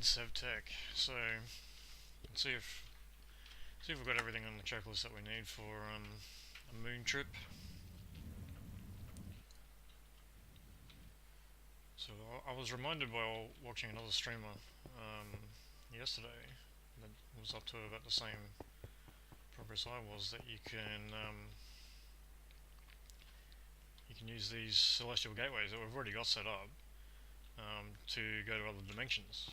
in Sevtech. So let's see if we've got everything on the checklist that we need for a moon trip. So I was reminded while watching another streamer yesterday that was up to about the same progress I was, that you can use these celestial gateways that we've already got set up to go to other dimensions.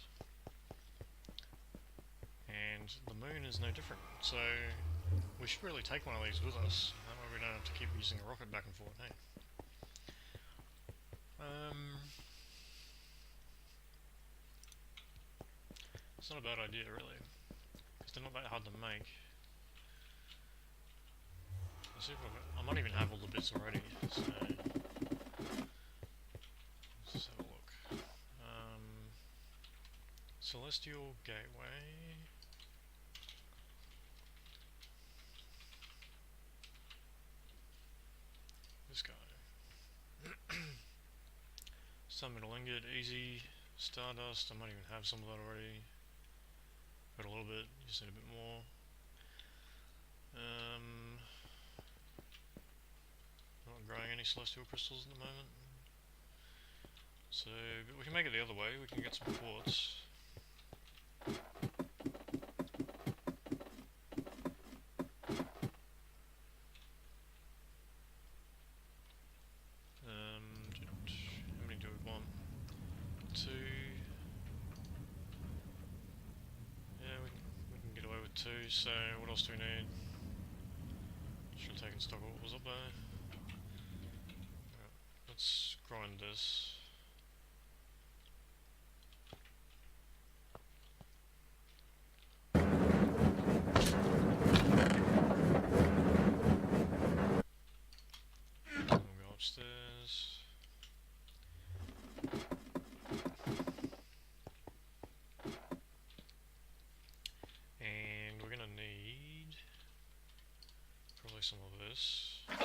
And the moon is no different. So we should really take one of these with us. That way we don't have to keep using a rocket back and forth, hey? It's not a bad idea, really, because they're not that hard to make. Let's see if I might even have all the bits already, so let's have a look. Celestial Gateway. This guy. Sun metal ingot, easy. Stardust, I might even have some of that already. Got a little bit, just need a bit more. Not growing any celestial crystals at the moment. So, but we can make it the other way, we can get some quartz. How many do we want? 2. Yeah, we can get away with 2, so what else do we need? Should have taken stock of what was up there. Right, let's grind this. We'll go upstairs. And we're gonna need probably some of this. Go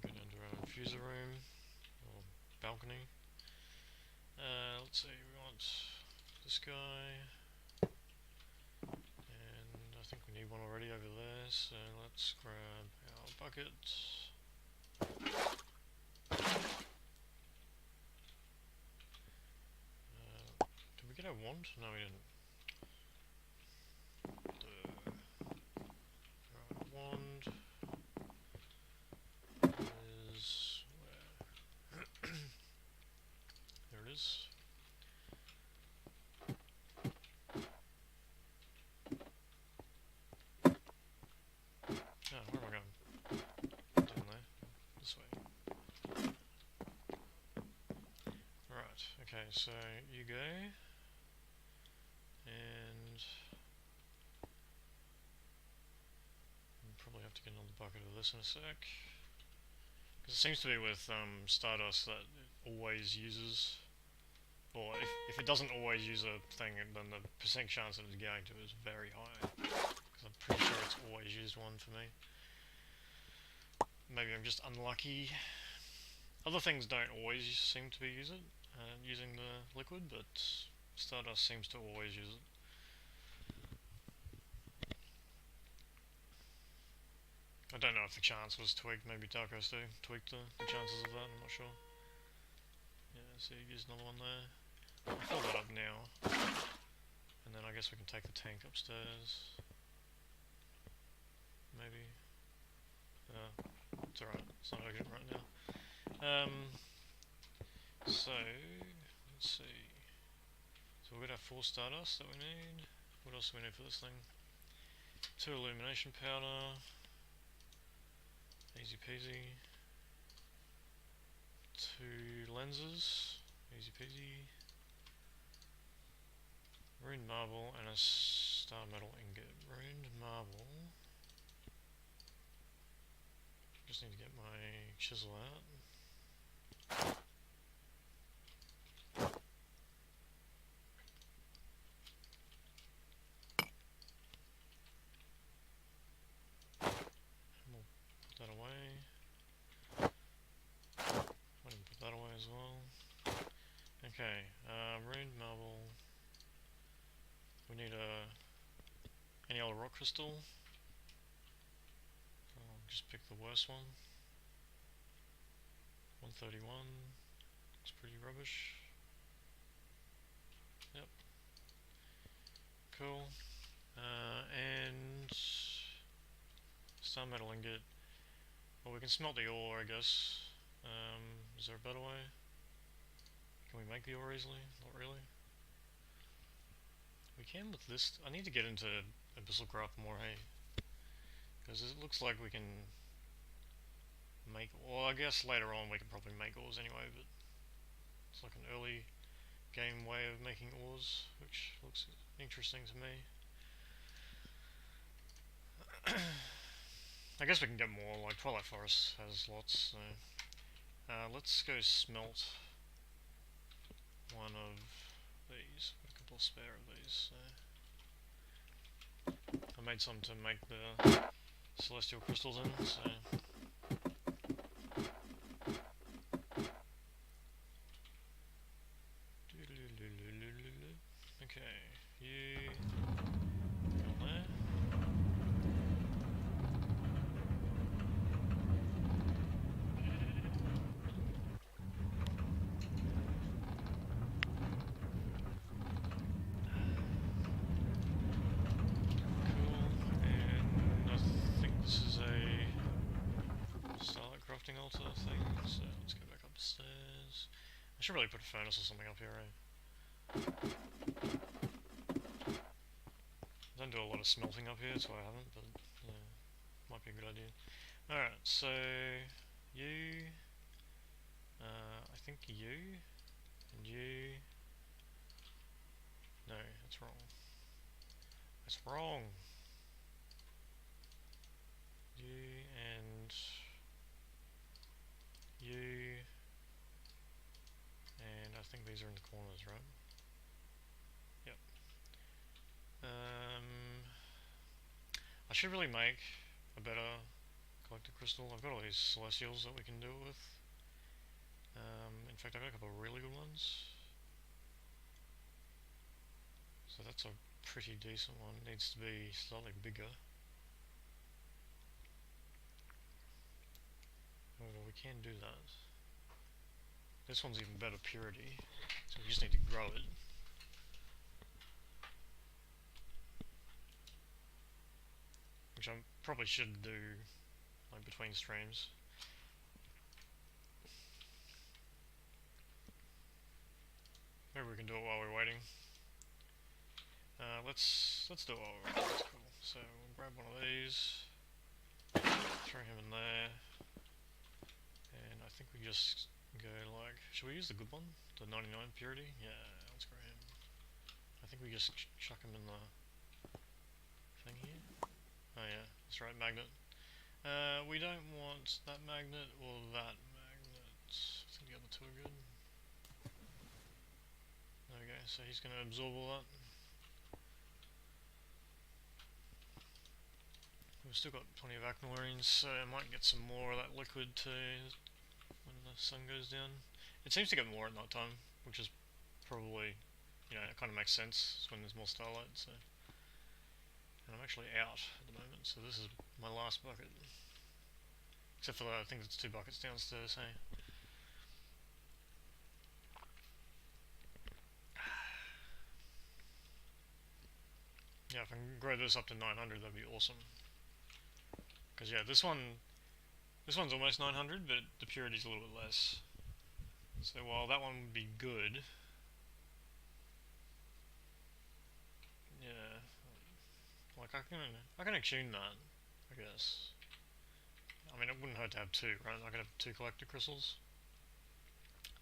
down to our infuser room, or balcony. Let's see, we want this guy, and I think we need one already over there, so let's grab our bucket. Did we get our wand? No, we didn't. Right, wand is where? There it is. Oh, where am I going? Down there. This way. Right, okay, so you go. And we'll probably have to get another bucket of this in a sec. Because it seems to be with Stardust that it always uses, or if it doesn't always use a thing, then the percent chance that it's going to is very high. Because I'm pretty sure it's always used one for me. Maybe I'm just unlucky. Other things don't always seem to be using the liquid, but Stardust seems to always use it. I don't know if the chance was tweaked, maybe Darkos do tweak the chances of that, I'm not sure. Yeah, so you use another one there. I'll fill that up now. And then I guess we can take the tank upstairs. Maybe. It's alright, it's not urgent right now. So, let's see. So we've got our 4 Stardust that we need. What else do we need for this thing? 2 illumination powder. Easy peasy. 2 lenses. Easy peasy. Ruined marble and a star metal ingot. Ruined marble. Just need to get my chisel out. as well. Okay, ruined marble. We need any other rock crystal. I'll just pick the worst one. 131. Looks pretty rubbish. Yep. Cool. And star metal ingot. Well, we can smelt the ore, I guess. Is there a better way? Can we make the ore easily? Not really. We can with this. I need to get into Abyssal Craft more, hey? Because it looks like we can make. Well, I guess later on we can probably make ores anyway, but it's like an early game way of making ores, which looks interesting to me. I guess we can get more, like Twilight Forest has lots, so let's go smelt one of these. Got a couple of spare of these, so I made some to make the celestial crystals in, so okay, you on there. Altar thing, so let's go back upstairs. I should really put a furnace or something up here, right? I don't do a lot of smelting up here, so I haven't, but yeah, might be a good idea. Alright, so you, I think you, and you, no, that's wrong. That's wrong. You and you, and I think these are in the corners, right? Yep. I should really make a better collector crystal. I've got all these celestials that we can do it with. In fact, I've got a couple of really good ones. So that's a pretty decent one. It needs to be slightly bigger. However, we can do that. This one's even better purity, so we just need to grow it. Which I probably should do, like, between streams. Maybe we can do it while we're waiting. Let's do it while we're waiting. That's cool. So we'll grab one of these, throw him in there, and I think we just go like. Should we use the good one, the 99 purity? Yeah, let's grab him. I think we just chuck him in the thing here. Oh yeah, that's right, magnet. We don't want that magnet or that magnet. I think the other two are good. Okay, so he's going to absorb all that. We've still got plenty of aquamarines, so I might get some more of that liquid too when the sun goes down. It seems to get more at night time, which is probably, you know, it kind of makes sense. It's when there's more starlight, so. And I'm actually out at the moment, so this is my last bucket. Except for I think it's 2 buckets downstairs, hey? Yeah, if I can grow this up to 900, that'd be awesome. Because yeah, this one's almost 900, but the purity's a little bit less. So while that one would be good, yeah, like I can attune that, I guess. I mean, it wouldn't hurt to have 2, right? I could have 2 collector crystals.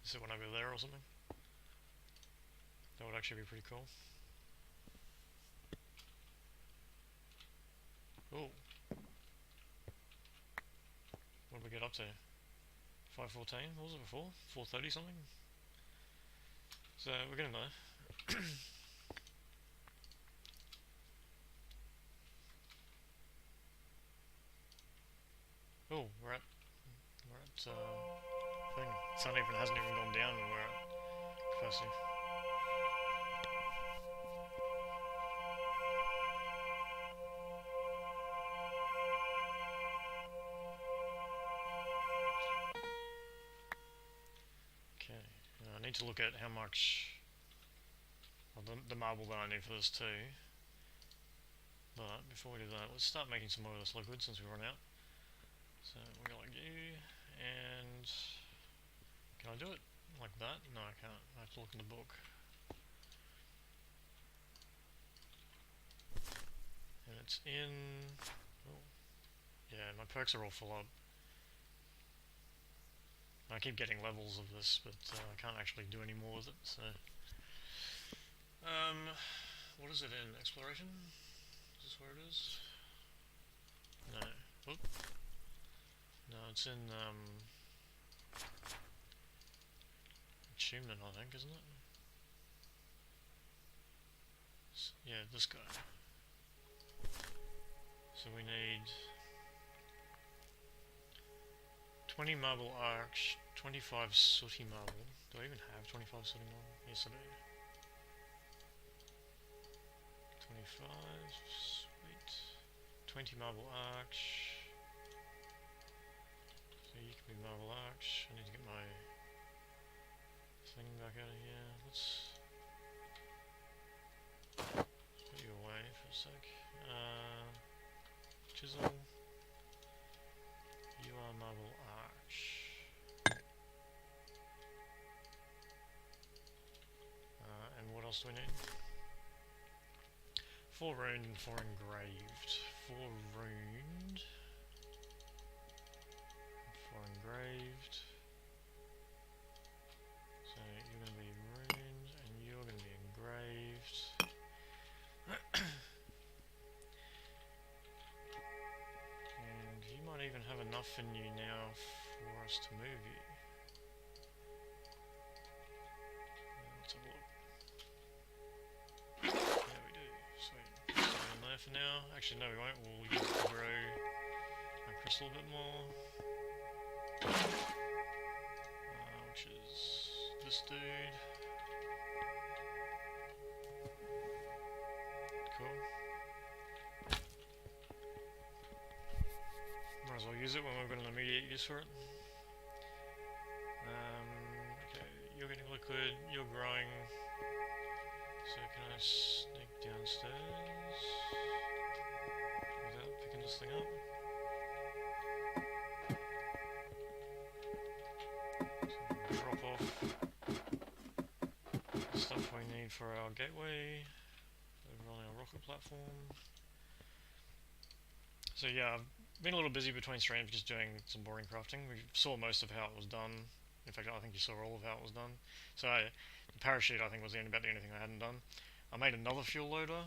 So when I go there or something, that would actually be pretty cool. Oh. What did we get up to? 514? What was it before? 430 something? So we're getting there. Oh, we're at thing. The sun hasn't even gone down and we're at capacity. Okay, now I need to look at how much, well, the marble that I need for this too. But before we do that, let's start making some more of this liquid since we run out. So we're going to like you, and can I do it like that? No, I can't. I have to look in the book. And it's in, oh, yeah, my perks are all full up. I keep getting levels of this, but I can't actually do any more with it, so. What is it in? Exploration? Is this where it is? No. Oop. No, it's in, attunement, I think, isn't it? Yeah, this guy. So we need 20 marble arch, 25 sooty marble. Do I even have 25 sooty marble? Yes, I do. 25, sweet. 20 marble arch. So you can be marble arch. I need to get my thing back out of here. Let's put you away for a sec. Chisel. You are marble arch. And what else do we need? 4 runed and 4 engraved. 4 runed. 4 engraved. So you're going to be runed and you're going to be engraved. And you might even have enough in you now for us to move you. Let's have a look. Yeah, we do. Sweet. Put it in there for now. Actually, no, we won't. We'll use it to grow our crystal a bit more. Which is this dude. Cool. Might as well use it when we've got an immediate use for it. Okay, you're getting liquid, you're growing. So can I sneak downstairs without picking this thing up? So drop off the stuff we need for our gateway over on our rocket platform. So yeah, I've been a little busy between streams just doing some boring crafting. We saw most of how it was done. In fact, I think you saw all of how it was done. So the parachute, I think, was about the only thing I hadn't done. I made another fuel loader,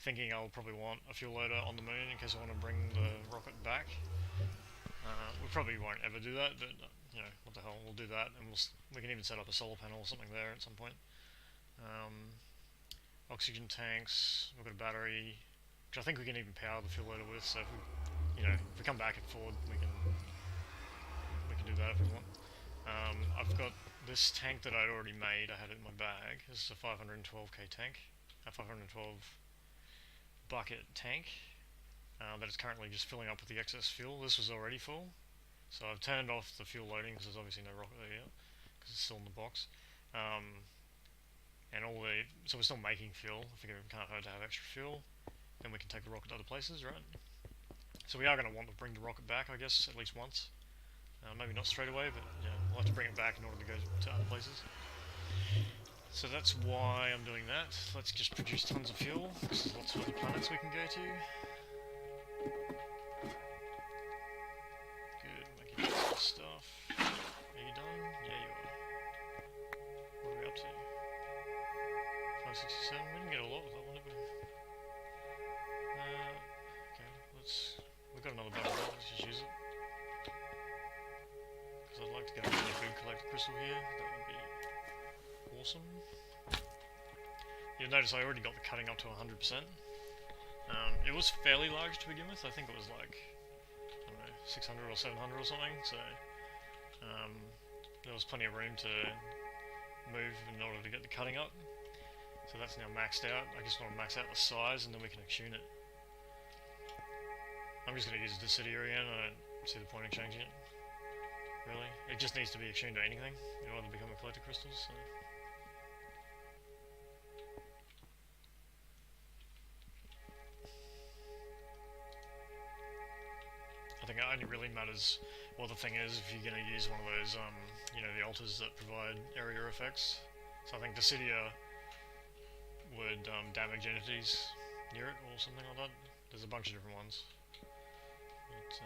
thinking I'll probably want a fuel loader on the moon in case I want to bring the rocket back. We probably won't ever do that, but you know, what the hell, we'll do that, and we can even set up a solar panel or something there at some point. Oxygen tanks, we've got a battery, which I think we can even power the fuel loader with, so if we, if we come back and forward, we can do that if we want. I've got this tank that I'd already made, I had it in my bag. This is a 512k tank, a 512 bucket tank that is currently just filling up with the excess fuel. This was already full, so I've turned off the fuel loading because there's obviously no rocket there yet, because it's still in the box. And so we're still making fuel. I figure it can't hurt to have extra fuel. Then we can take the rocket to other places, right? So we are going to want to bring the rocket back, I guess, at least once. Maybe not straight away, but yeah, we'll have to bring it back in order to go to other places. So that's why I'm doing that. Let's just produce tons of fuel, because there's lots of other planets we can go to. Good, making lots of stuff. Are you done? Yeah, you are. What are we up to? 567? We didn't get a lot with that one, did we? Okay, we've got another button, let's just use it. I'd like to get a really big collector crystal here, that would be awesome. You'll notice I already got the cutting up to 100%. It was fairly large to begin with, I think it was like, I don't know, 600 or 700 or something, so there was plenty of room to move in order to get the cutting up. So that's now maxed out. I just want to max out the size and then we can tune it. I'm just going to use the city area and I don't see the point in changing it. Really. It just needs to be attuned to anything in order to become a collector crystal. So. I think it only really matters, well, the thing is, if you're going to use one of those, you know, the altars that provide area effects. So I think Dissidia would damage entities near it or something like that. There's a bunch of different ones. But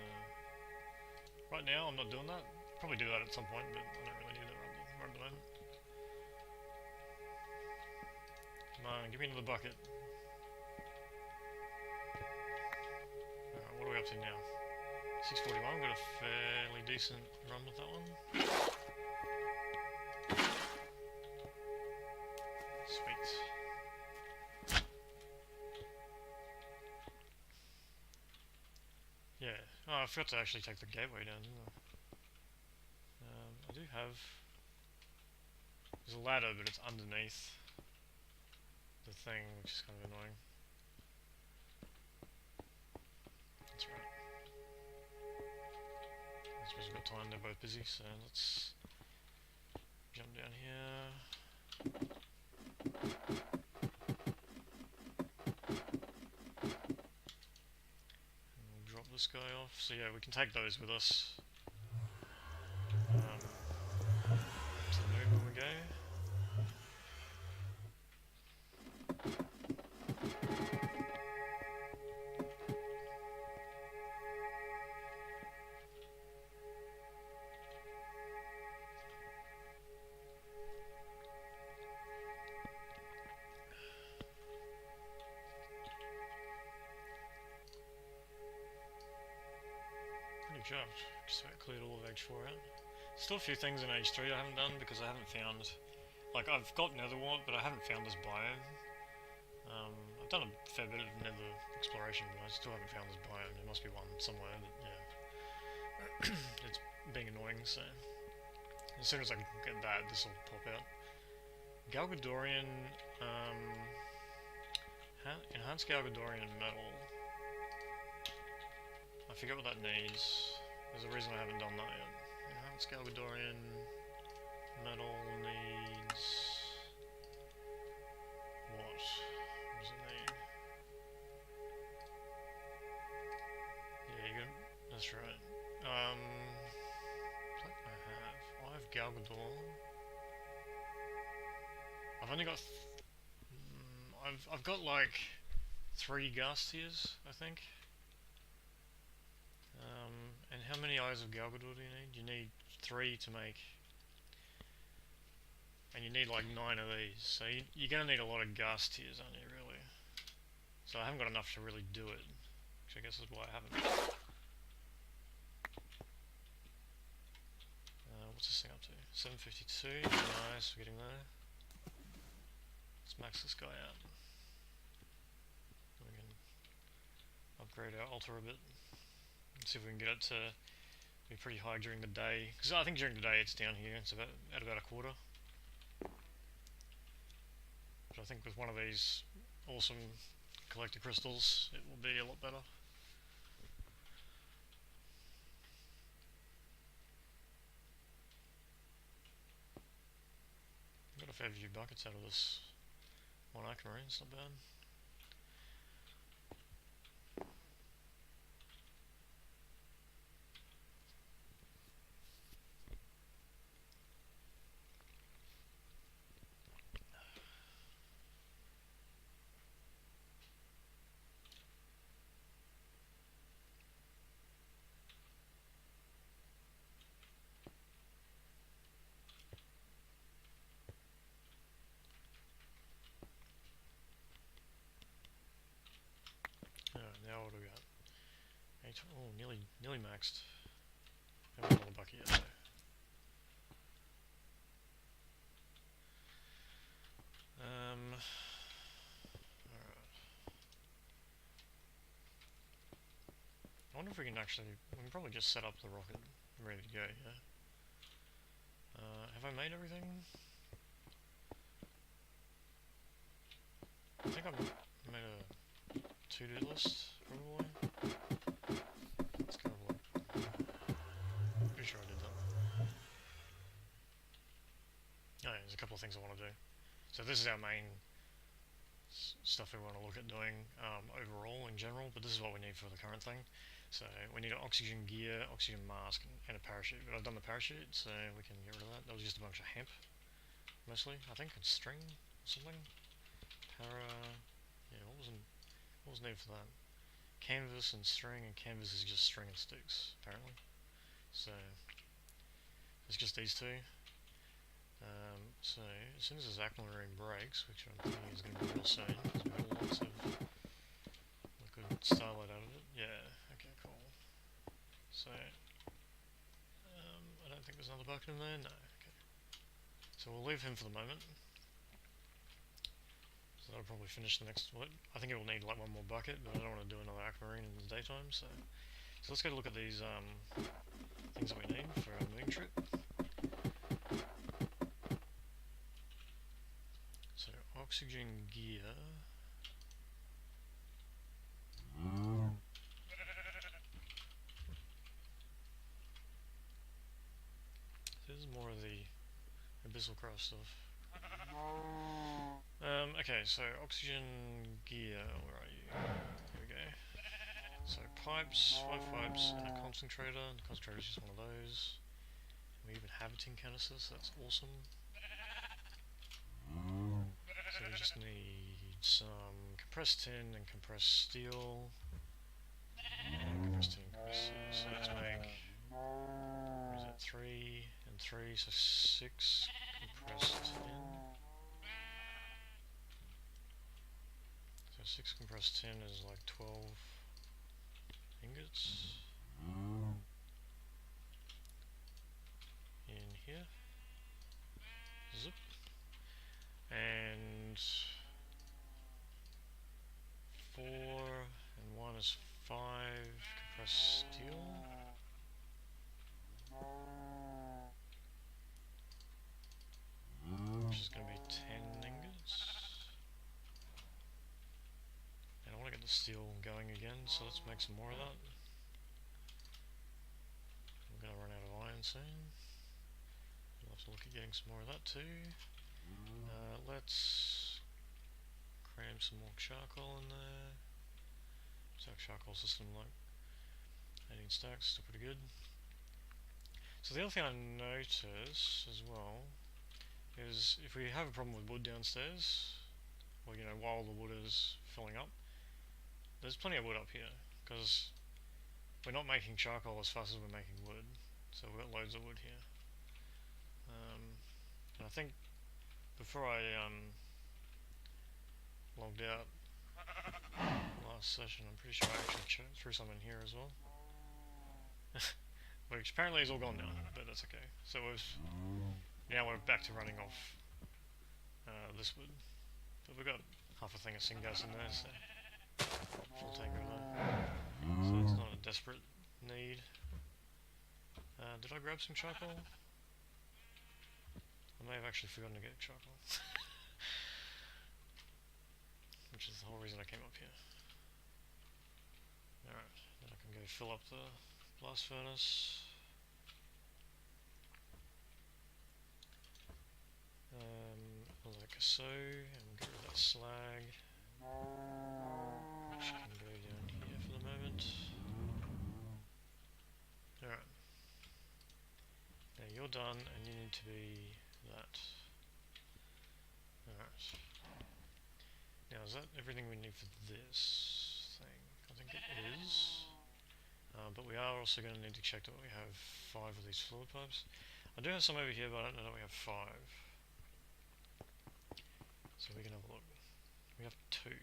right now I'm not doing that. Probably do that at some point, but I don't really need it right at the moment. Come on, give me another bucket. Alright, what are we up to now? 641, got a fairly decent run with that one. Sweet. Yeah, oh, I forgot to actually take the gateway down, didn't I? I do have... There's a ladder, but it's underneath the thing, which is kind of annoying. That's right. I suppose we've got time, they're both busy, so let's jump down here. And we'll drop this guy off. So yeah, we can take those with us. To the moon when we go. Pretty chuffed. Just about cleared all of Age 4 out. Still a few things in Age 3 I haven't done because I haven't found... Like, I've got Netherwart, but I haven't found this biome. I've done a fair bit of Nether exploration, but I still haven't found this biome. There must be one somewhere, but yeah. It's being annoying, so... As soon as I can get that, this will pop out. Galgadorian... Enhanced Galgadorian metal. I forget what that needs. There's a reason I haven't done that yet. Enhanced Galgadorian metal needs... What? What does it need? Yeah, you can... That's right. What do I have Galgador. I've only got... I've got like 3 Garstiers, I think. And how many Eyes of Galgador do you need? You need 3 to make... And you need like 9 of these, so you're going to need a lot of Garstiers, aren't you, really? So I haven't got enough to really do it, which I guess is why I haven't. What's this thing up to? 752, nice, we're getting there. Let's max this guy out. We can upgrade our altar a bit. See if we can get it to be pretty high during the day, because I think during the day it's down here, it's about at about a quarter. But I think with one of these awesome collector crystals it will be a lot better. Got a fair few buckets out of this one aquamarine, it's not bad. Now what do we got? Oh, nearly maxed. Haven't got another bucket yet though. Alright. I wonder if we can actually... We can probably just set up the rocket ready to go, yeah? have I made everything? I think I've made a to-do list, probably. Let's go have a look. Pretty sure I did that. Oh yeah, there's a couple of things I want to do. So this is our main stuff we want to look at doing overall in general, but this is what we need for the current thing. So we need an oxygen gear, oxygen mask, and a parachute. But I've done the parachute, so we can get rid of that. That was just a bunch of hemp, mostly, I think, and string or something. Yeah, what was needed for that? Canvas and string, and canvas is just string and sticks, apparently. So it's just these two. So as soon as this aquamarine breaks, which I'm thinking is going to be real soon, because we've got lots of good starlight out of it. Yeah, okay, cool. So I don't think there's another bucket in there. No, okay. So we'll leave him for the moment. So that'll probably finish the next one. I think it will need like one more bucket, but I don't want to do another aquamarine in the daytime. So let's go look at these things that we need for our moving trip. So oxygen gear. This is more of the abyssal craft stuff. Okay, so oxygen gear, where are you? Here we go. So pipes, 5 pipes, and a concentrator. The concentrator is just one of those. We even have a tin canister, so that's awesome. So we just need some compressed tin and compressed steel. And compressed tin and compressed steel. So let's make, what is that, 3 and 3, so 6 compressed tin. So 6 compressed tin is like 12 ingots. In here. Zip. And 4 and 1 is 5 compressed steel. Which is going to be 10 ingots. And I want to get the steel going again, so let's make some more of that. We're going to run out of iron soon. We'll have to look at getting some more of that too. Let's cram some more charcoal in there. What's our charcoal system like? 18 stacks, still pretty good. So the other thing I notice as well is if we have a problem with wood downstairs, or you know, while the wood is filling up, there's plenty of wood up here because we're not making charcoal as fast as we're making wood, so we've got loads of wood here. And I think before I logged out last session, I'm pretty sure I actually threw some in here as well. Which apparently is all gone now, but that's okay. So now we're back to running off this wood. But we've got half a thing of syngas in there, so full tank of that. So it's not a desperate need. Did I grab some charcoal? I may have actually forgotten to get charcoal. Which is the whole reason I came up here. Alright, then I can go fill up the blast furnace. Like so, and get rid of that slag. Which can go down here for the moment. Alright. Now you're done, and you need to be that. Alright. Now is that everything we need for this thing? I think it is. But we are also going to need to check that we have 5 of these fluid pipes. I do have some over here, but I don't know that we have 5. So we can have a look. We have 2.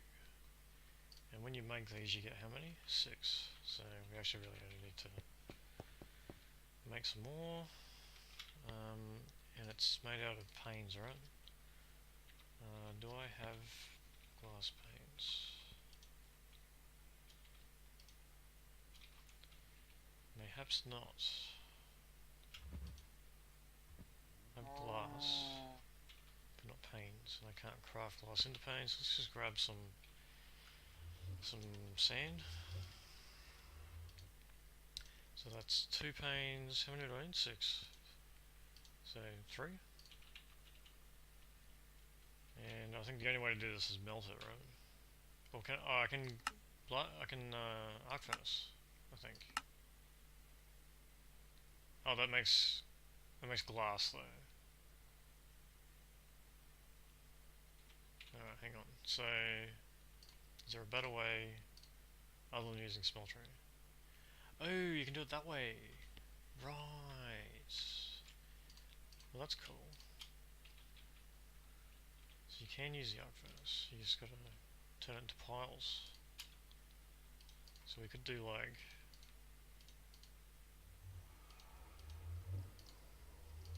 And when you make these, you get how many? 6. So we actually really only need to make some more. And it's made out of panes, right? Do I have glass panes? Perhaps not. I have glass, but not panes, and I can't craft glass into panes. Let's just grab some sand. So that's 2 panes. How many do I need? 6. So 3. And I think the only way to do this is melt it, right? Or can I can arc furnace, I think. Oh, that makes glass though. Alright, hang on. So is there a better way other than using smeltery? Oh, you can do it that way. Right. Well, that's cool. So you can use the arc furnace. You just gotta turn it into piles. So we could do like...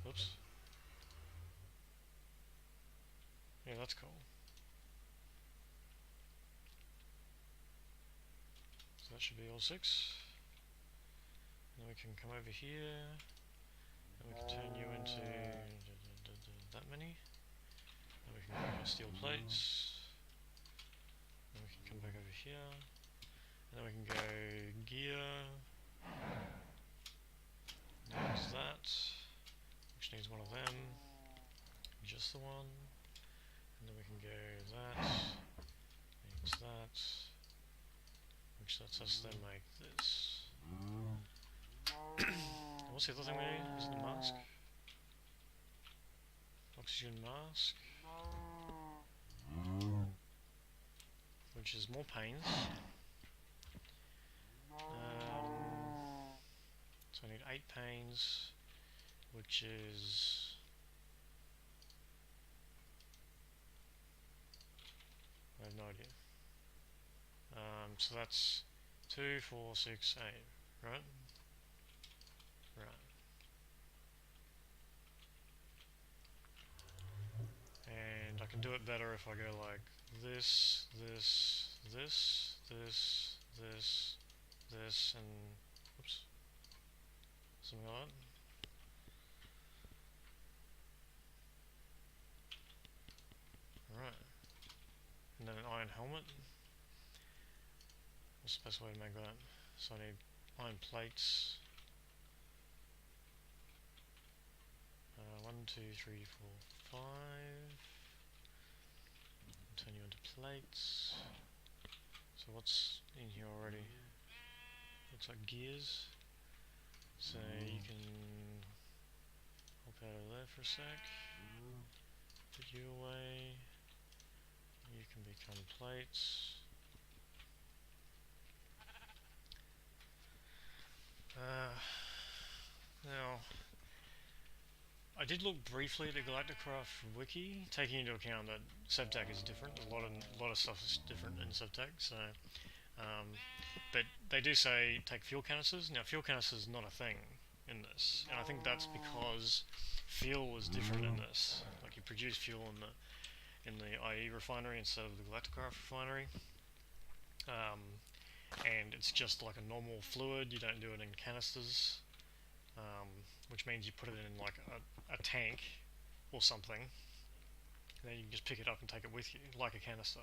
Oops. Yeah, that's cool. So that should be all 6. And then we can come over here, and we can turn you into that many. And we can go to steel plates. And we can come back over here. And then we can go gear. Needs that, which needs one of them. Just the one. And then we can go that. Needs that. Which lets us then make this. What's the other thing we need? Is it the mask? Oxygen mask. Which is more panes. So I need 8 panes, which is... I have no idea. So that's 2, 4, 6, 8, right? Right. And I can do it better if I go like this, this, this, this, this, this, and oops, something like that. Alright. And then an iron helmet. What's the best way to make that? So I need iron plates. 1, 2, 3, 4, 5. Turn you into plates. So what's in here already? Looks like gears. So you can hop out of there for a sec. Put you away. You can become plates. Now, I did look briefly at the Galacticraft wiki, taking into account that Sevtech is different. A lot of stuff is different in Sevtech. So, but they do say take fuel canisters. Now, fuel canisters is not a thing in this, and I think that's because fuel is different in this. Like you produce fuel in the IE refinery instead of the Galacticraft refinery. And it's just like a normal fluid, you don't do it in canisters, which means you put it in like a tank or something, and then you can just pick it up and take it with you, like a canister.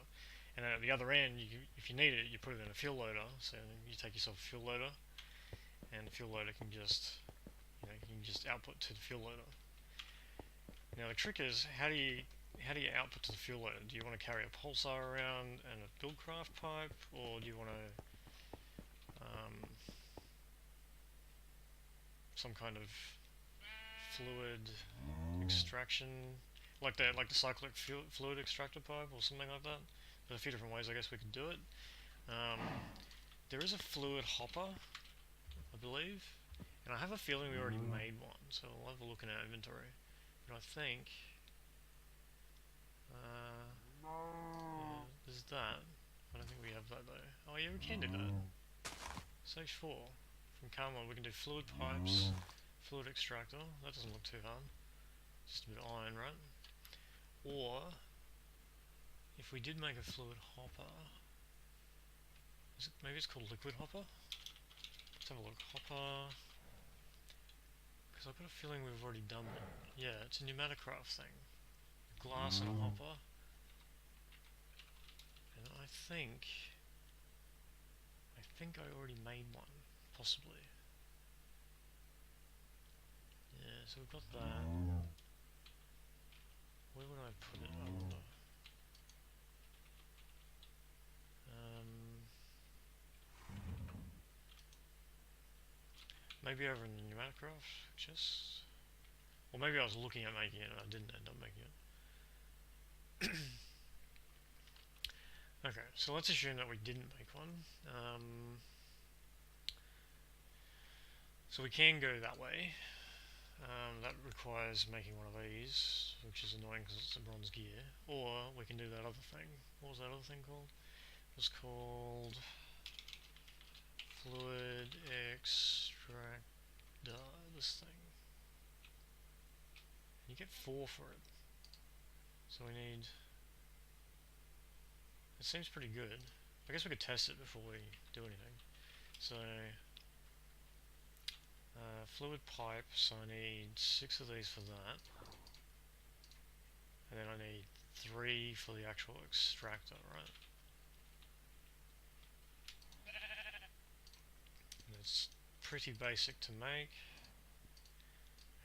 And then at the other end, if you need it, you put it in a fuel loader, so you take yourself a fuel loader, and the fuel loader can just, you can just output to the fuel loader. Now the trick is, how do you output to the fuel loader? Do you want to carry a pulsar around and a buildcraft pipe, or do you want to some kind of fluid extraction, like the cyclic fluid extractor pipe or something like that? There's a few different ways I guess we could do it. There is a fluid hopper, I believe, and I have a feeling we already made one, so I'll have a look in our inventory. But I think yeah, there's that. I don't think we have that though. Oh yeah, we can do that. Stage 4. From Karma, we can do fluid pipes, fluid extractor. That doesn't look too hard. Just a bit of iron, right? Or if we did make a fluid hopper, maybe it's called liquid hopper. Let's have a look. Hopper, because Because I've got a feeling we've already done that. Yeah, it's a pneumaticraft thing. Glass and a hopper. And I think I already made one, possibly. Yeah, so we've got that. Where would I put it, I wonder? Maybe over in the pneumaticraft, just... Or maybe I was looking at making it and I didn't end up making it. Okay, so let's assume that we didn't make one. So we can go that way. That requires making one of these, which is annoying because it's a bronze gear. Or we can do that other thing. What was that other thing called? It was called fluid extractor, this thing. You get 4 for it. So we need... It seems pretty good. I guess we could test it before we do anything. So... fluid pipe, so I need 6 of these for that. And then I need 3 for the actual extractor, right? And it's pretty basic to make.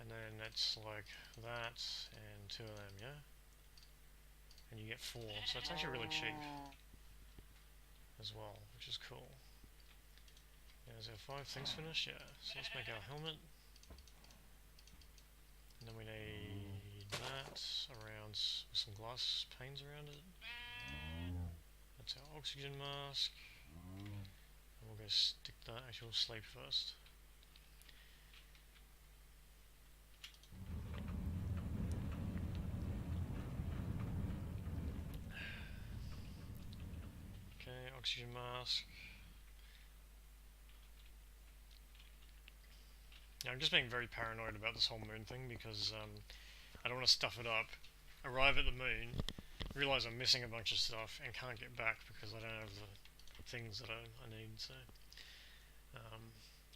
And then it's like that, and 2 of them, yeah? And you get 4, so it's actually really cheap as well, which is cool. Yeah, is there 5 things finished? Yeah, so let's make our helmet. And then we need that around with some glass panes around it. That's our oxygen mask. And we'll go stick the actual sleep first. Okay, oxygen mask. Yeah, I'm just being very paranoid about this whole moon thing because I don't want to stuff it up, arrive at the moon, realise I'm missing a bunch of stuff and can't get back because I don't have the things that I need, so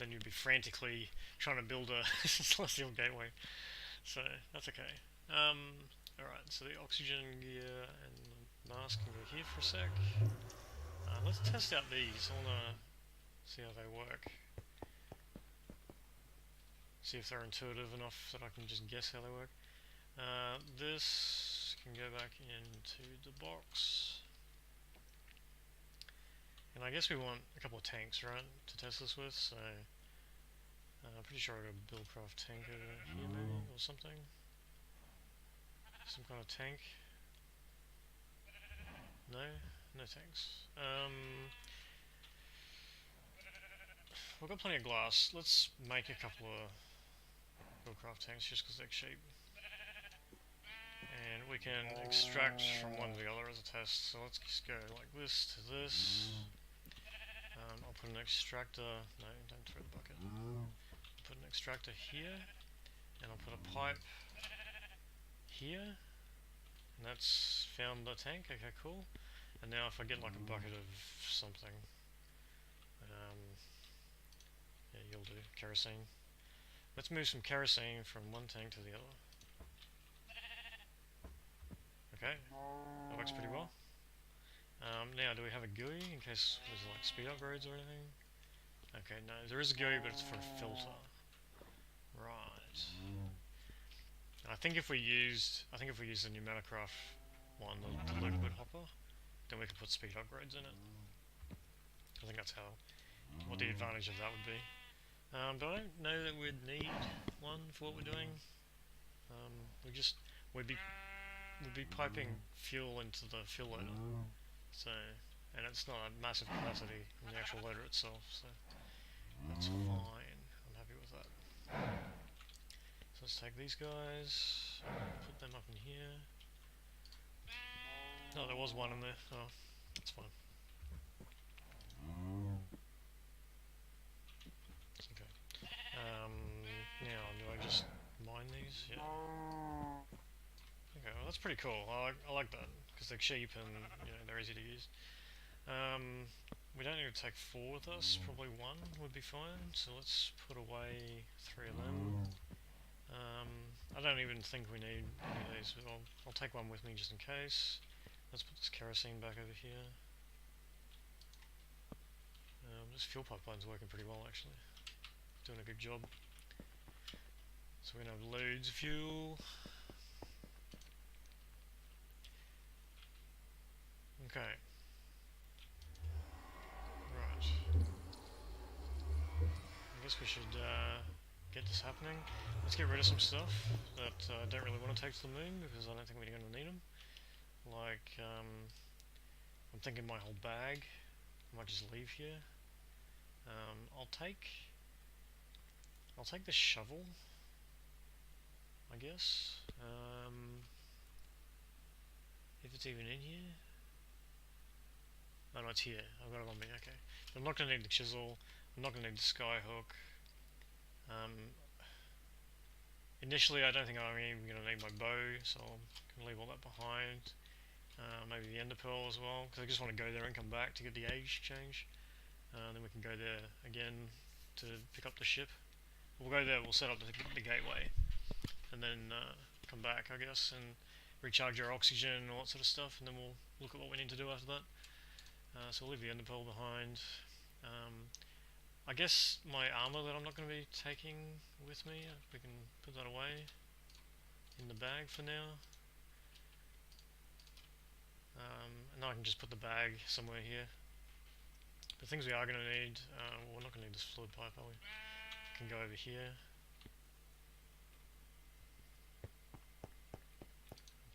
then you'd be frantically trying to build a celestial gateway, so that's okay. Alright, so the oxygen gear and the mask can go here for a sec. Let's test out these. I want to see how they work. See if they're intuitive enough that I can just guess how they work. This can go back into the box. And I guess we want a couple of tanks, right, to test this with, so I'm pretty sure I got a Buildcraft tank over here maybe, or something. Some kind of tank. No? No tanks. We've got plenty of glass. Let's make a couple of Buildcraft tanks just because they're cheap. And we can extract from one to the other as a test, so let's just go like this to this. I'll put an extractor, no, don't throw the bucket. Put an extractor here, and I'll put a pipe here, and that's found the tank, okay cool. And now if I get like a bucket of something, yeah, you'll do, kerosene. Let's move some kerosene from one tank to the other. Okay, that works pretty well. Now, do we have a GUI in case there's like speed upgrades or anything? Okay, no, there is a GUI, but it's for a filter. Right. I think if we used the pneumaticraft one, the liquid hopper, then we could put speed upgrades in it. I think that's what the advantage of that would be. But I don't know that we'd need one for what we're doing. We'd be piping fuel into the fuel loader. So, and it's not a massive capacity in the actual loader itself, so that's fine. I'm happy with that. So let's take these guys, put them up in here. No, there was one in there. Oh, that's fine. Okay. Now, do I just mine these? Yeah. Okay, well that's pretty cool. I like that because they're cheap and they're easy to use. We don't need to take 4 with us. Probably 1 would be fine. So let's put away 3 of them. I don't even think we need any of these, but I'll take one with me just in case. Let's put this kerosene back over here. This fuel pipeline's working pretty well actually. Doing a good job. So we're going to have loads of fuel. Okay. Right. I guess we should get this happening. Let's get rid of some stuff that I don't really want to take to the moon because I don't think we're going to need them. Like, I'm thinking my whole bag. I might just leave here. I'll take the shovel, I guess. If it's even in here. No, it's here. I've got it on me. Okay. I'm not going to need the chisel. I'm not going to need the skyhook. Initially, I don't think I'm even going to need my bow, so I'm going to leave all that behind. Maybe the ender pearl as well, because I just want to go there and come back to get the age change. Then we can go there again to pick up the ship. We'll go there, we'll set up the gateway, and then come back, I guess, and recharge our oxygen and all that sort of stuff, and then we'll look at what we need to do after that. So we'll leave the ender pearl behind. I guess my armor that I'm not going to be taking with me, we can put that away in the bag for now. And then I can just put the bag somewhere here. The things we are going to need, we're not going to need this fluid pipe, are we? Can go over here.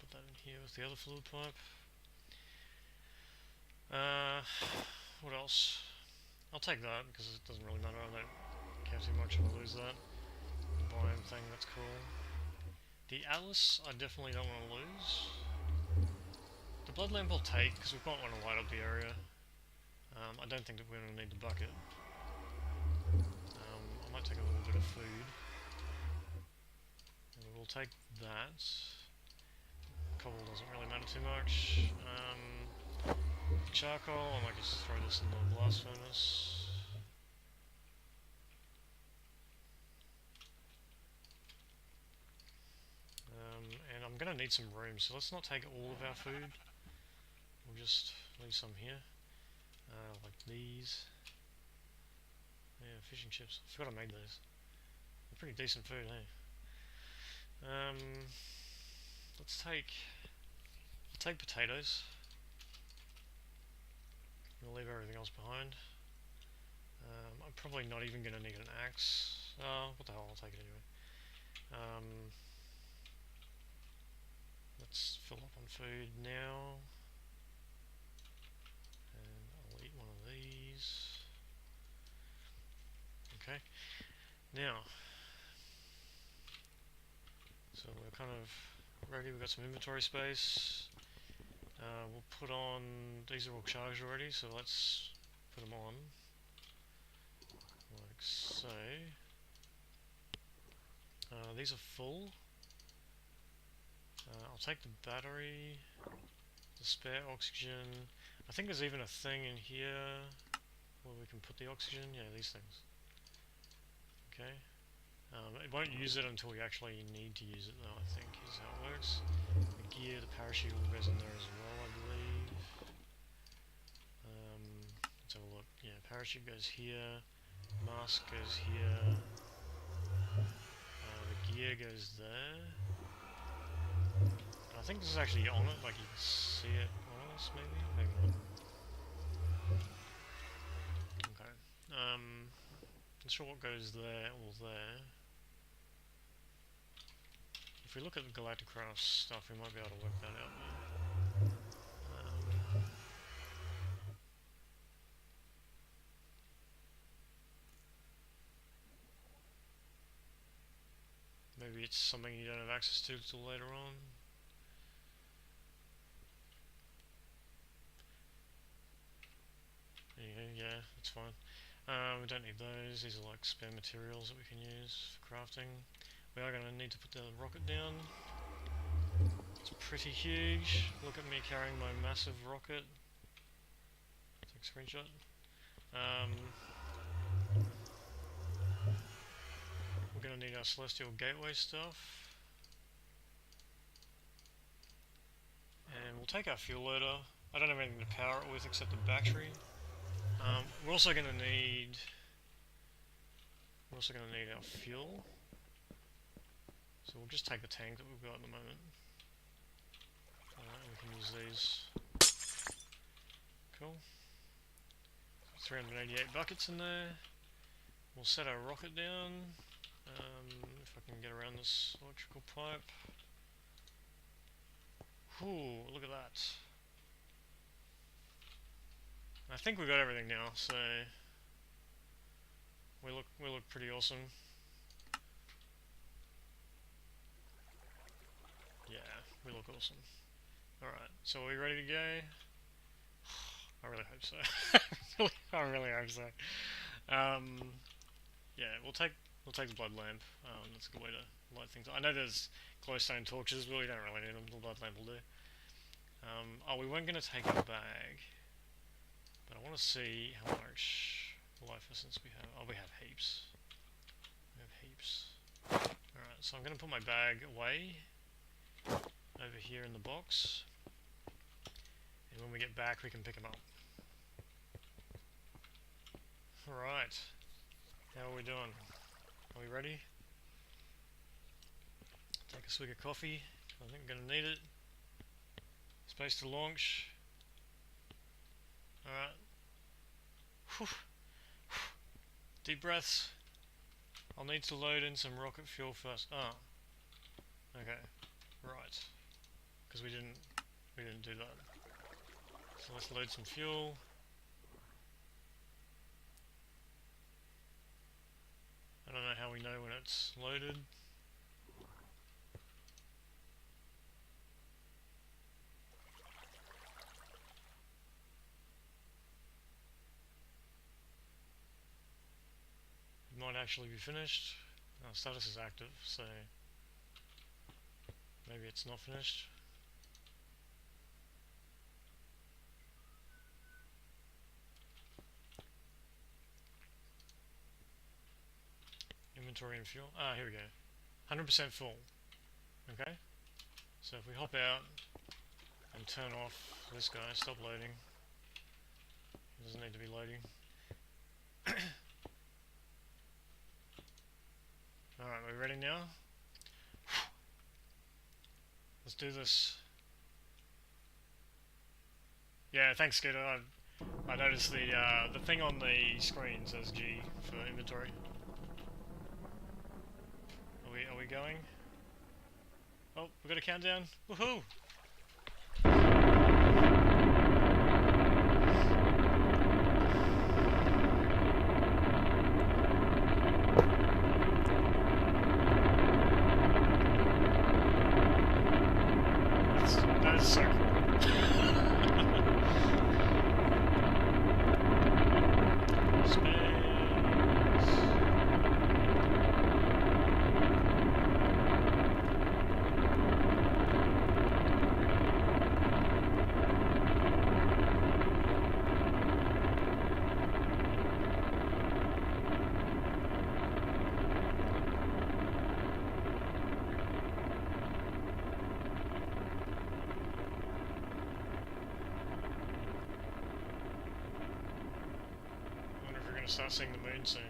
Put that in here with the other fluid pipe. What else? I'll take that because it doesn't really matter. I don't care too much if I lose that. The biome thing, that's cool. The Atlas, I definitely don't want to lose. The blood lamp I'll take because we might want to light up the area. I don't think that we're going to need the bucket. I might take a little bit of food. And we'll take that. Cobble doesn't really matter too much. Charcoal, I might just throw this in the blast furnace. And I'm going to need some room, so let's not take all of our food. We'll just leave some here. Like these. Yeah, fishing chips. I forgot I made those. They're pretty decent food, hey? Let's take potatoes. We'll leave everything else behind. I'm probably not even going to need an axe. What the hell, I'll take it anyway. Let's fill up on food now. And I'll eat one of these. Okay. Now, so we're kind of ready, we've got some inventory space. We'll put on, these are all charged already, so let's put them on, like so. These are full. I'll take the battery, the spare oxygen. I think there's even a thing in here where we can put the oxygen, yeah, these things. Okay. It won't use it until we actually need to use it though, I think, is how it works. The gear, the parachute all goes in there as well, I believe. Let's have a look. Yeah, parachute goes here, mask goes here, the gear goes there. And I think this is actually on it, like you can see it on us, maybe? Maybe not. Okay. Not sure what goes there or there. If we look at the Galacticraft stuff, we might be able to work that out. Maybe it's something you don't have access to till later on. There you go, yeah, that's fine. We don't need those, these are like spare materials that we can use for crafting. We are going to need to put the rocket down. It's pretty huge. Look at me carrying my massive rocket. Take a screenshot. we're going to need our Celestial Gateway stuff. And we'll take our fuel loader. I don't have anything to power it with except the battery. We're also going to need our fuel. So we'll just take the tank that we've got at the moment. Alright, we can use these. Cool. 388 buckets in there. We'll set our rocket down. If I can get around this electrical pipe. Whew, look at that. I think we've got everything now, so we look pretty awesome. Yeah, we look awesome. Alright, so are we ready to go? I really hope so. I really hope so. Yeah, we'll take the blood lamp. That's a good way to light things up. I know there's glowstone torches, but we don't really need them. The blood lamp will do. Oh, we weren't going to take our bag, but I want to see how much life essence we have. Oh, we have heaps. We have heaps. Alright, so I'm going to put my bag away over here in the box, and when we get back we can pick them up. Alright, how are we doing? Are we ready? Take a swig of coffee, I think we're going to need it. Space to launch. Alright. Deep breaths. I'll need to load in some rocket fuel first. Ah. Okay. Right. Because we didn't do that. So let's load some fuel. I don't know how we know when it's loaded. It might actually be finished. Our status is active, so maybe it's not finished. Inventory and fuel. Ah, here we go. 100% full. Okay. So if we hop out and turn off this guy, stop loading. It doesn't need to be loading. Alright, we're ready now? Let's do this. Yeah, thanks, Scooter. I noticed the thing on the screen says G for inventory. Are we going? Oh, we got a countdown. Woohoo! That is so cool. Start seeing the moon soon.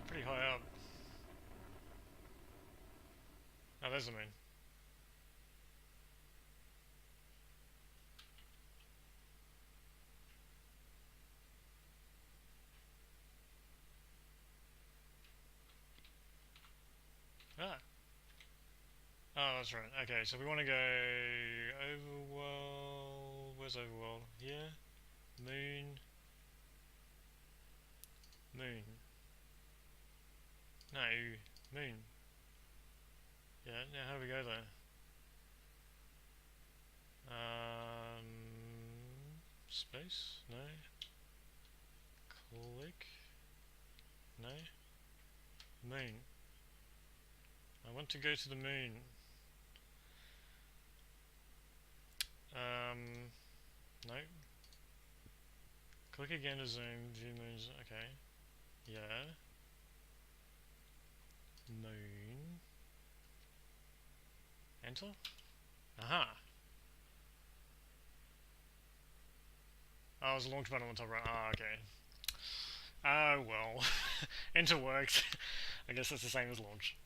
Pretty high up. Oh, there's the moon. Ah. Oh, that's right. Okay, so we want to go overworld. Where's overworld? Here. Moon. Moon. No, moon. Yeah, now how do we go there? Space? No. Click? No. Moon. I want to go to the moon. No. Click again to zoom, view moons, okay. Yeah. Moon. Enter? Aha! Oh, there's a launch button on the top right. Ah, okay. Oh, well. Enter worked. I guess that's the same as launch.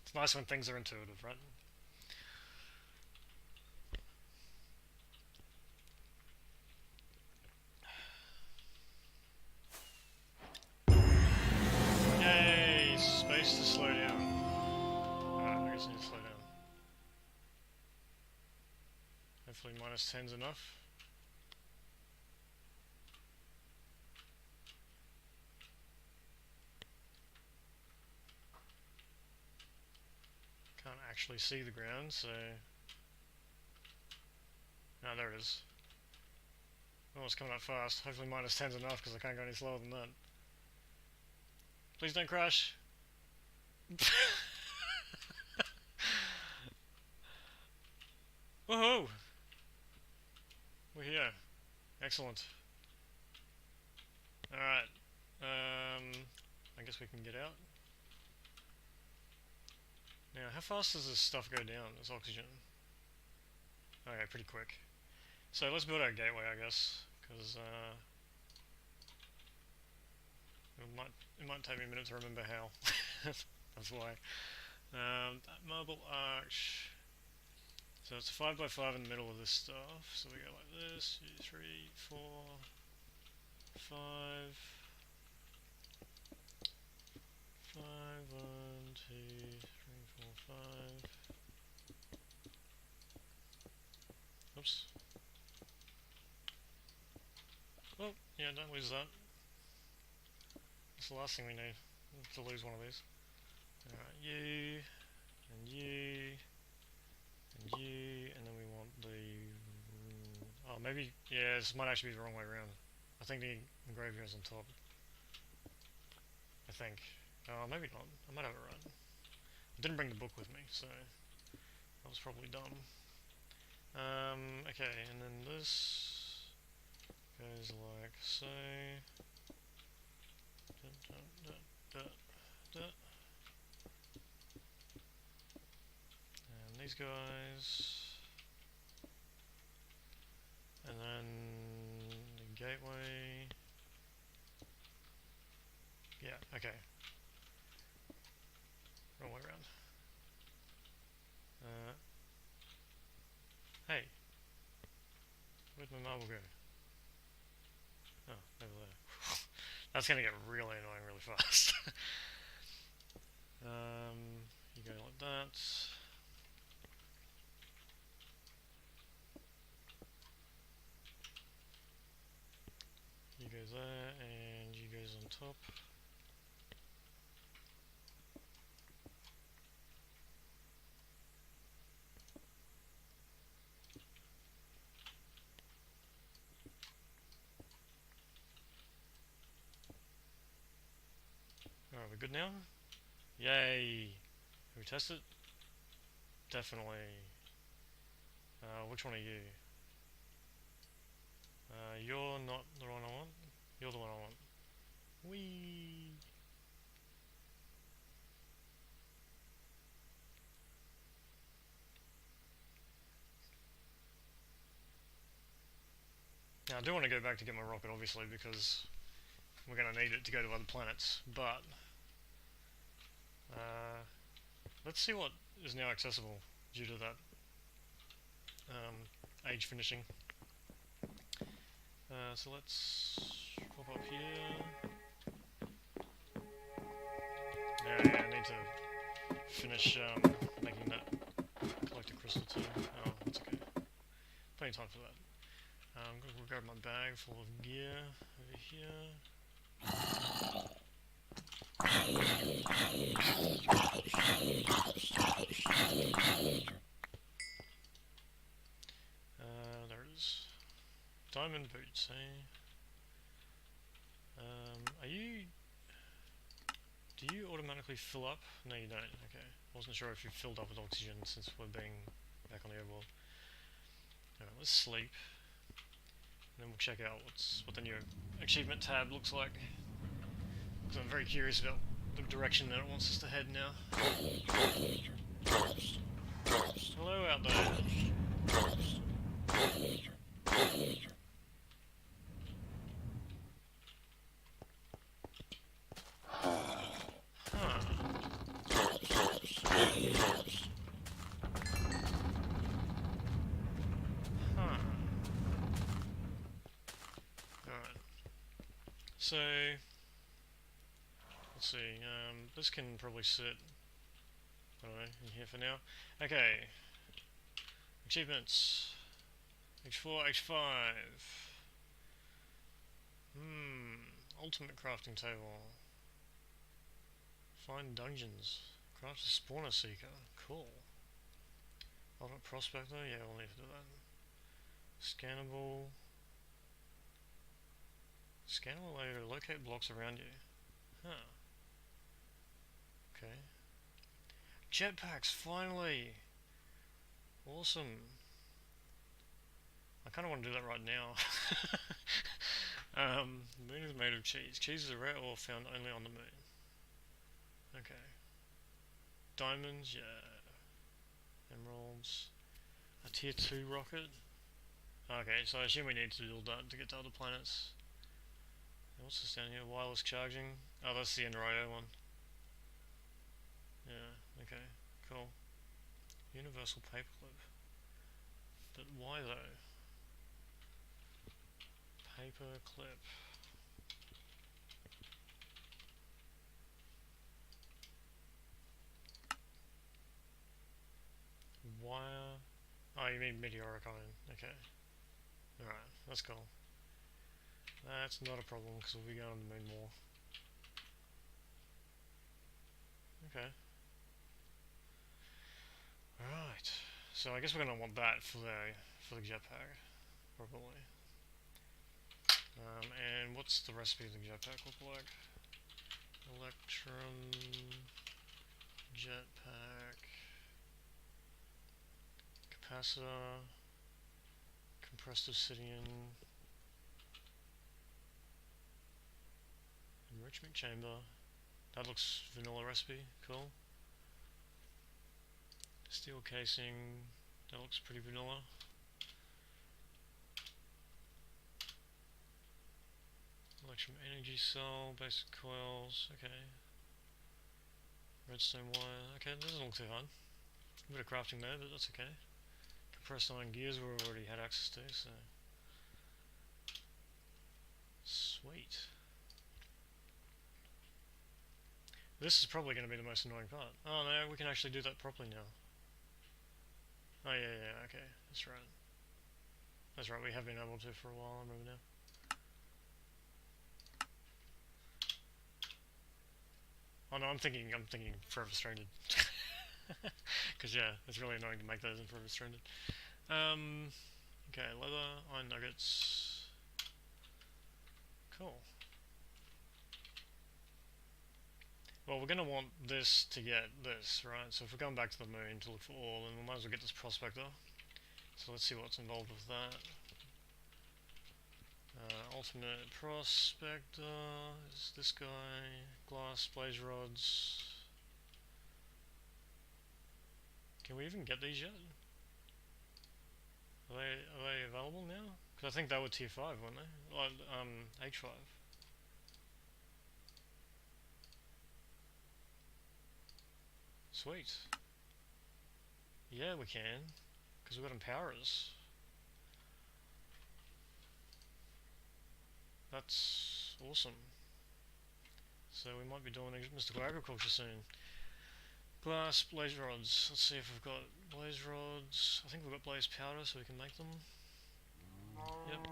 It's nice when things are intuitive, right? Yay! Space to slow down. Alright, I guess I need to slow down. Hopefully -10's enough. Can't actually see the ground, so... Ah, there it is. Oh, it's coming up fast. Hopefully -10's enough, because I can't go any slower than that. Please don't crash! Woohoo! We're here. Excellent. Alright. I guess we can get out. Now, how fast does this stuff go down, this oxygen? Okay, pretty quick. So let's build our gateway, I guess, because it might take me a minute to remember how. That's why. That marble arch. So it's a 5x5 in the middle of this stuff. So we go like this: 2, 3, 4, 5, 5, 1, 2, 3, 4, 5. Oops. Oh, yeah, don't lose that. That's the last thing we need, to lose one of these. Alright, you, and you, and you, and then we want the... Oh, maybe... Yeah, this might actually be the wrong way around. I think the engraving is on top. I think. Oh, maybe not. I might have it right. I didn't bring the book with me, so... That was probably dumb. Okay, and then this... goes like so... And these guys... And then the gateway... Yeah, okay. Wrong way around. Hey! Where'd my marble go? Oh, over there. That's gonna get really annoying really fast. You go like that. You go there, and you goes on top. Alright, we're good now? Yay! Can we test it? Definitely. Which one are you? You're not the one I want. You're the one I want. Whee! Now I do want to go back to get my rocket, obviously, because we're going to need it to go to other planets, but let's see what is now accessible due to that age finishing. So let's pop up here. Yeah, I need to finish making that collector crystal too. Oh, that's okay. Plenty of time for that. I'm going to grab my bag full of gear over here. There it is. Diamond boots, eh? Are you... Do you automatically fill up? No, you don't. Okay. I wasn't sure if you filled up with oxygen since we're being back on the overworld. Alright, let's sleep. then we'll check out what the new achievement tab looks like. Because I'm very curious about the direction that it wants us to head now. Hello out there. Alright. So, let's see, this can probably sit, I don't know, in here for now. Okay. Achievements. H4, H5. Ultimate crafting table. Find dungeons. Craft a spawner seeker. Cool. Ultimate prospector. Yeah, we'll need to do that. Scannable. Scannable layer to locate blocks around you. Huh. Okay. Jetpacks, finally! Awesome. I kind of want to do that right now. The moon is made of cheese. Cheese is a rare ore found only on the moon. Okay. Diamonds, yeah. Emeralds. A tier 2 rocket. Okay, so I assume we need to build that to get to other planets. And what's this down here? Wireless charging. Oh, that's the Enrio one. Yeah, okay, cool. Universal paperclip. But why though? Paperclip. Wire. Oh, you mean meteoric iron. Okay. Alright, that's cool. That's not a problem because we'll be going on the moon more. Okay. Alright. So I guess we're going to want that for the jetpack. Probably. And what's the recipe of the jetpack look like? Electrum jetpack capacitor compressed obsidian enrichment chamber. That looks vanilla recipe, cool. Steel casing, that looks pretty vanilla. Electrum energy cell, basic coils, okay. Redstone wire, okay, that doesn't look too hard. A bit of crafting there, but that's okay. Compressed iron gears we've already had access to, so... Sweet. This is probably going to be the most annoying part. Oh no, we can actually do that properly now. Oh yeah, okay, that's right. That's right, we have been able to for a while, I remember now. Oh no, I'm thinking Forever Stranded. Because yeah, it's really annoying to make those in Forever Stranded. Okay, leather, iron nuggets. Cool. Well, we're going to want this to get this, right? So if we're going back to the moon to look for ore, then we might as well get this prospector. So let's see what's involved with that. Ultimate prospector is this guy. Glass, blaze rods. Can we even get these yet? Are they available now? Because I think they were tier 5, weren't they? H5. Sweet. Yeah, we can. Because we've got empowerers. That's awesome. So we might be doing mystical agriculture soon. Glass, blaze rods. Let's see if we've got blaze rods. I think we've got blaze powder so we can make them. Yep.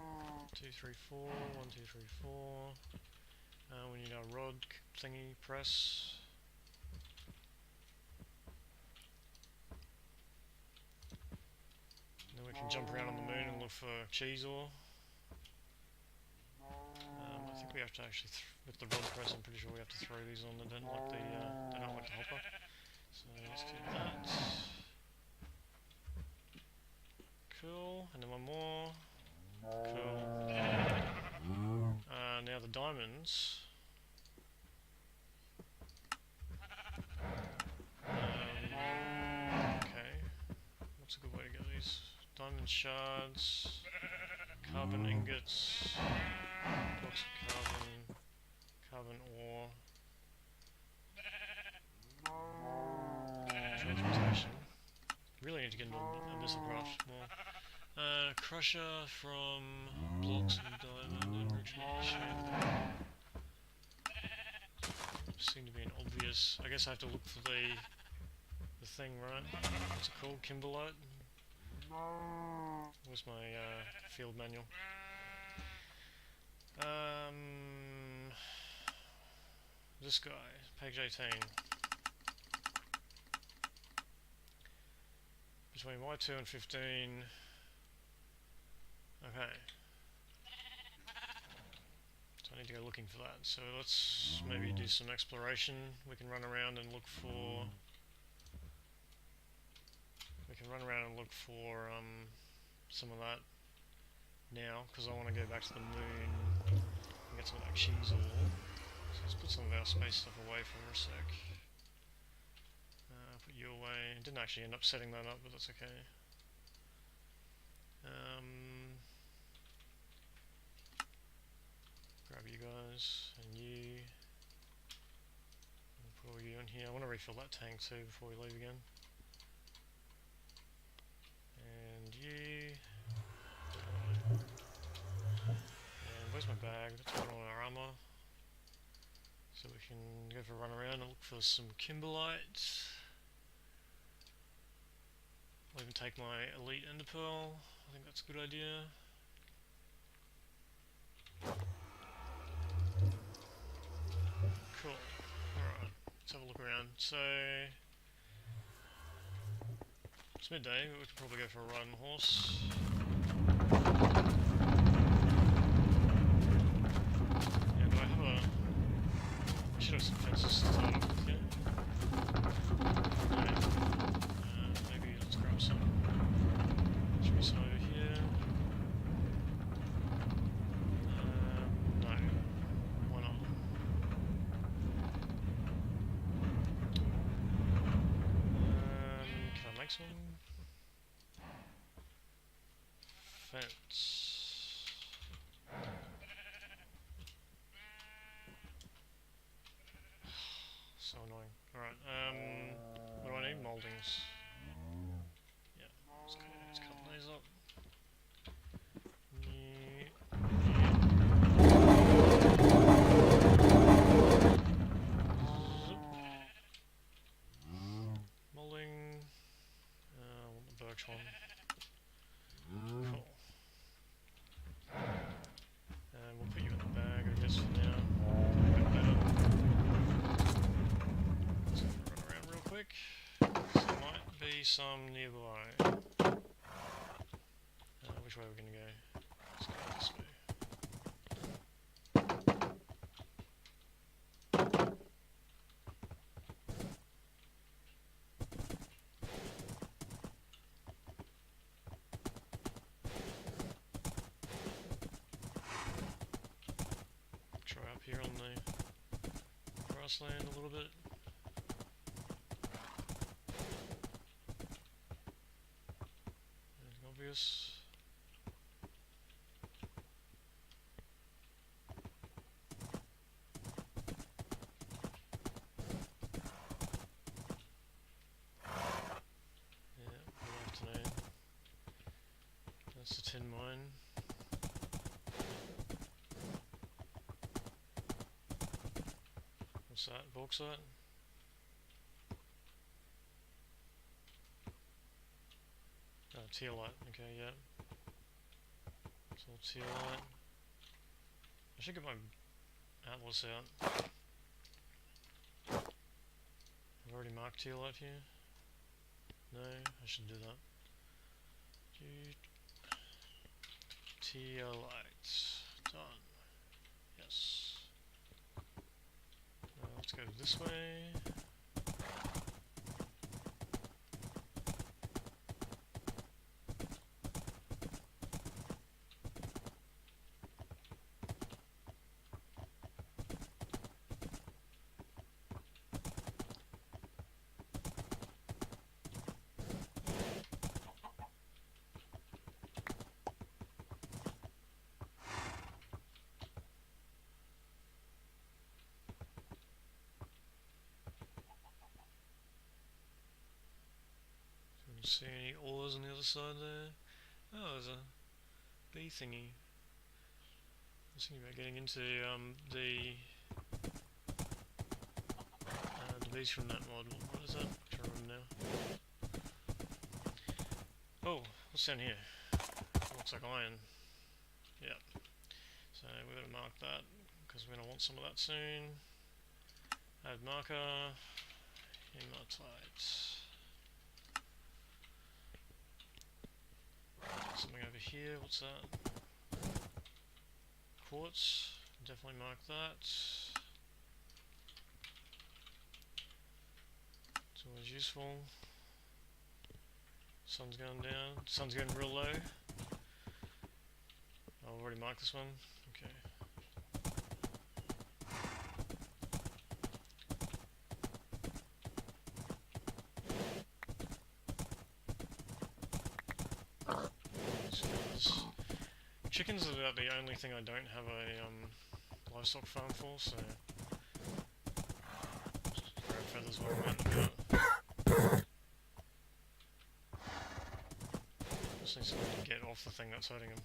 2, 3, 4. 1, 2, 3, 4. We need our rod thingy press. And then we can jump around on the moon and look for cheese ore. I think we have to actually, with the rod press, I'm pretty sure we have to throw these on. They don't like the hopper. So let's do that. Cool, and then one more. Cool. Now the diamonds. Okay. What's a good way to get these? Diamond shards, carbon ingots, blocks of carbon ore, transportation. Really need to get into a missile craft more. Crusher from blocks and diamond enrichment. Seem to be an obvious. I guess I have to look for the thing, right? What's it called? Kimberlite? Where's my field manual? This guy, page 18. Between Y2 and 15. Okay. So I need to go looking for that. So let's maybe do some exploration. We can run around and look for... some of that now, because I want to go back to the moon and get some of that cheese ore. So let's put some of our space stuff away for a sec. Put you away. Didn't actually end up setting that up, but that's okay. Grab you guys, and you. I'll put all you in here. I want to refill that tank too before we leave again. And you. And where's my bag? Let's put on our armor. So we can go for a run around and look for some kimberlite. I'll even take my elite ender pearl. I think that's a good idea. Cool. Alright, let's have a look around. So it's midday, but we could probably go for a ride on the horse. Yeah, do I have a... I should have some fences to start off with, yeah. Maybe let's grab some. Should be some over here. No. Why not? Can I make some? Fence. So annoying. Alright, what do I need? Mouldings. Yeah, let's cut these up. Moulding. I want the birch one. Cool. And we'll put you in the bag, I guess, for now. A bit better. Let's run around real quick. There might be some nearby. Which way are we going to go? Let's go this way. Try up here on the grassland a little bit. Anything obvious? That's the tin mine. What's that? Bauxite? Oh, teolite. Okay, yeah. It's all teolite. I should get my atlas out. I've already marked teolite here. No, I should do that. Teolite. Done. Yes. Let's go this way. See any ores on the other side there? Oh, there's a bee thingy. I was thinking about getting into the bees from that mod. What is that? I can't remember now. Oh, what's down here? Looks like iron. Yep. So we're going to mark that because we're going to want some of that soon. Add marker. Hematite. Something over here. What's that? Quartz. Definitely mark that. It's always useful. Sun's going down. Sun's going real low. I've already marked this one. Okay. Chickens are about the only thing I don't have a livestock farm for, so just grab feathers while I'm out and about. Just need something to get off the thing that's hurting them.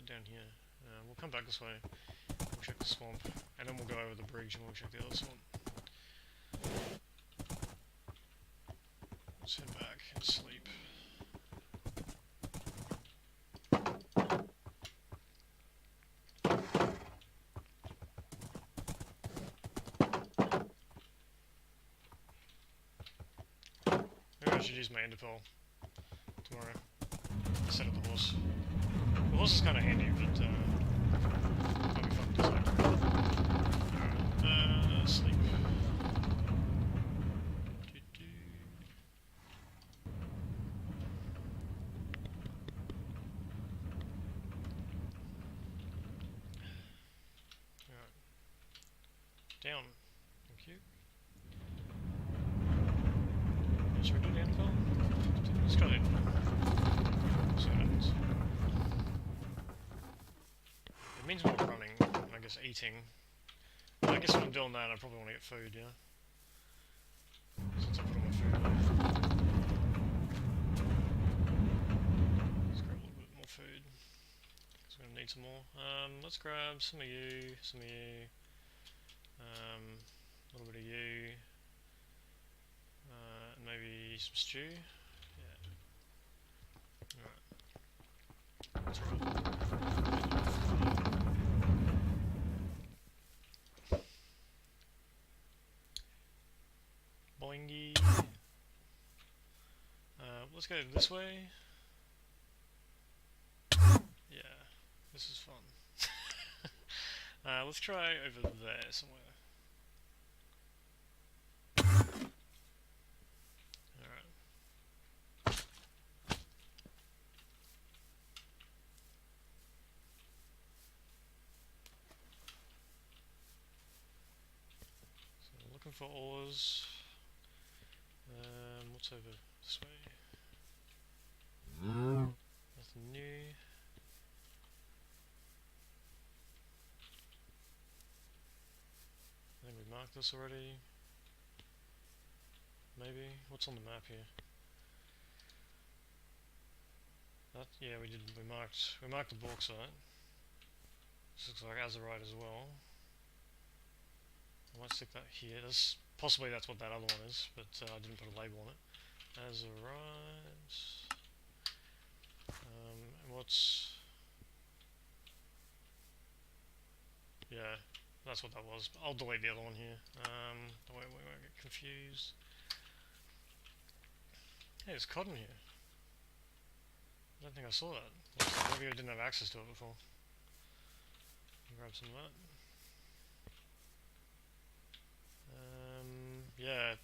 Down here. We'll come back this way. We'll check the swamp, and then we'll go over the bridge and we'll check the other swamp. Let's head back and sleep. Maybe I should use my enderpearl tomorrow instead of the horse. The horse is kind of handy, but might be fun to design. Alright, sleep. Alright. Down. Thank you. Should we do the enderpearl? Let's try it. See what happens. It means when I'm running, I guess eating. Well, I guess when I'm doing that, I probably want to get food, yeah? Since I put all my food away. Let's grab a little bit more food. Because we're going to need some more. Let's grab some of you, a little bit of you. And maybe some stew. Yeah. Alright. Let's roll. Boingy. Let's go this way. Yeah, this is fun. Let's try over there somewhere. Alright. So looking for ores. What's over this way? Nothing new. I think we marked this already. Maybe? What's on the map here? That, yeah, we did. We marked the bauxite. This looks like azurite as well. I might stick that here. Possibly that's what that other one is, but I didn't put a label on it. Azurite. And what's... Yeah, that's what that was. I'll delete the other one here. That way we won't get confused. Hey, there's cotton here. I don't think I saw that. Maybe I didn't have access to it before. Grab some of that. Yeah,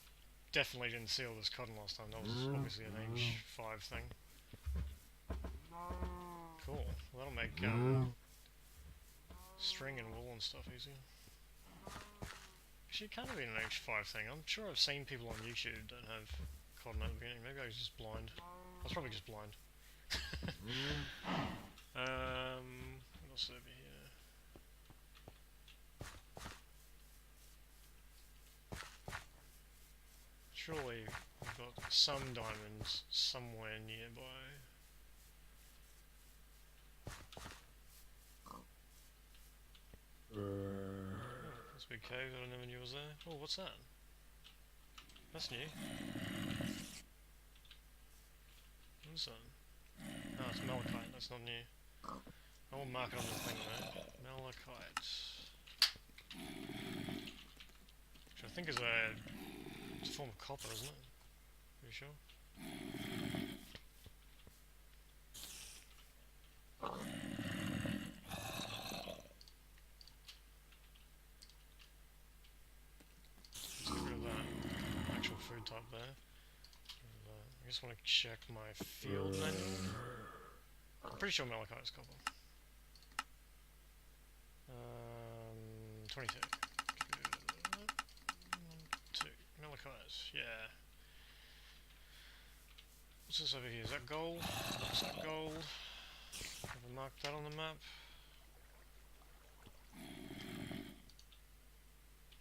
definitely didn't see all this cotton last time. That was obviously an age 5 thing. Cool. Well, that'll make string and wool and stuff easier. Actually, it can't have been an age 5 thing. I'm sure I've seen people on YouTube that have cotton at the beginning. Maybe I was just blind. I was probably just blind. What else over here? Surely we've got some diamonds somewhere nearby. Oh, that's a big cave that I never knew was there. Oh, what's that? That's new. What's that? Oh, it's malachite, that's not new. I won't mark it on the thing though. Malachite. Which I think is it's a form of copper, isn't it? Pretty sure. Let's get rid of that. Actual food type there. I just want to check my field menu. I'm pretty sure malachite is copper. 22. 2. Malachite, yeah. What's this over here? Is that gold? Looks like gold. Have I marked that on the map?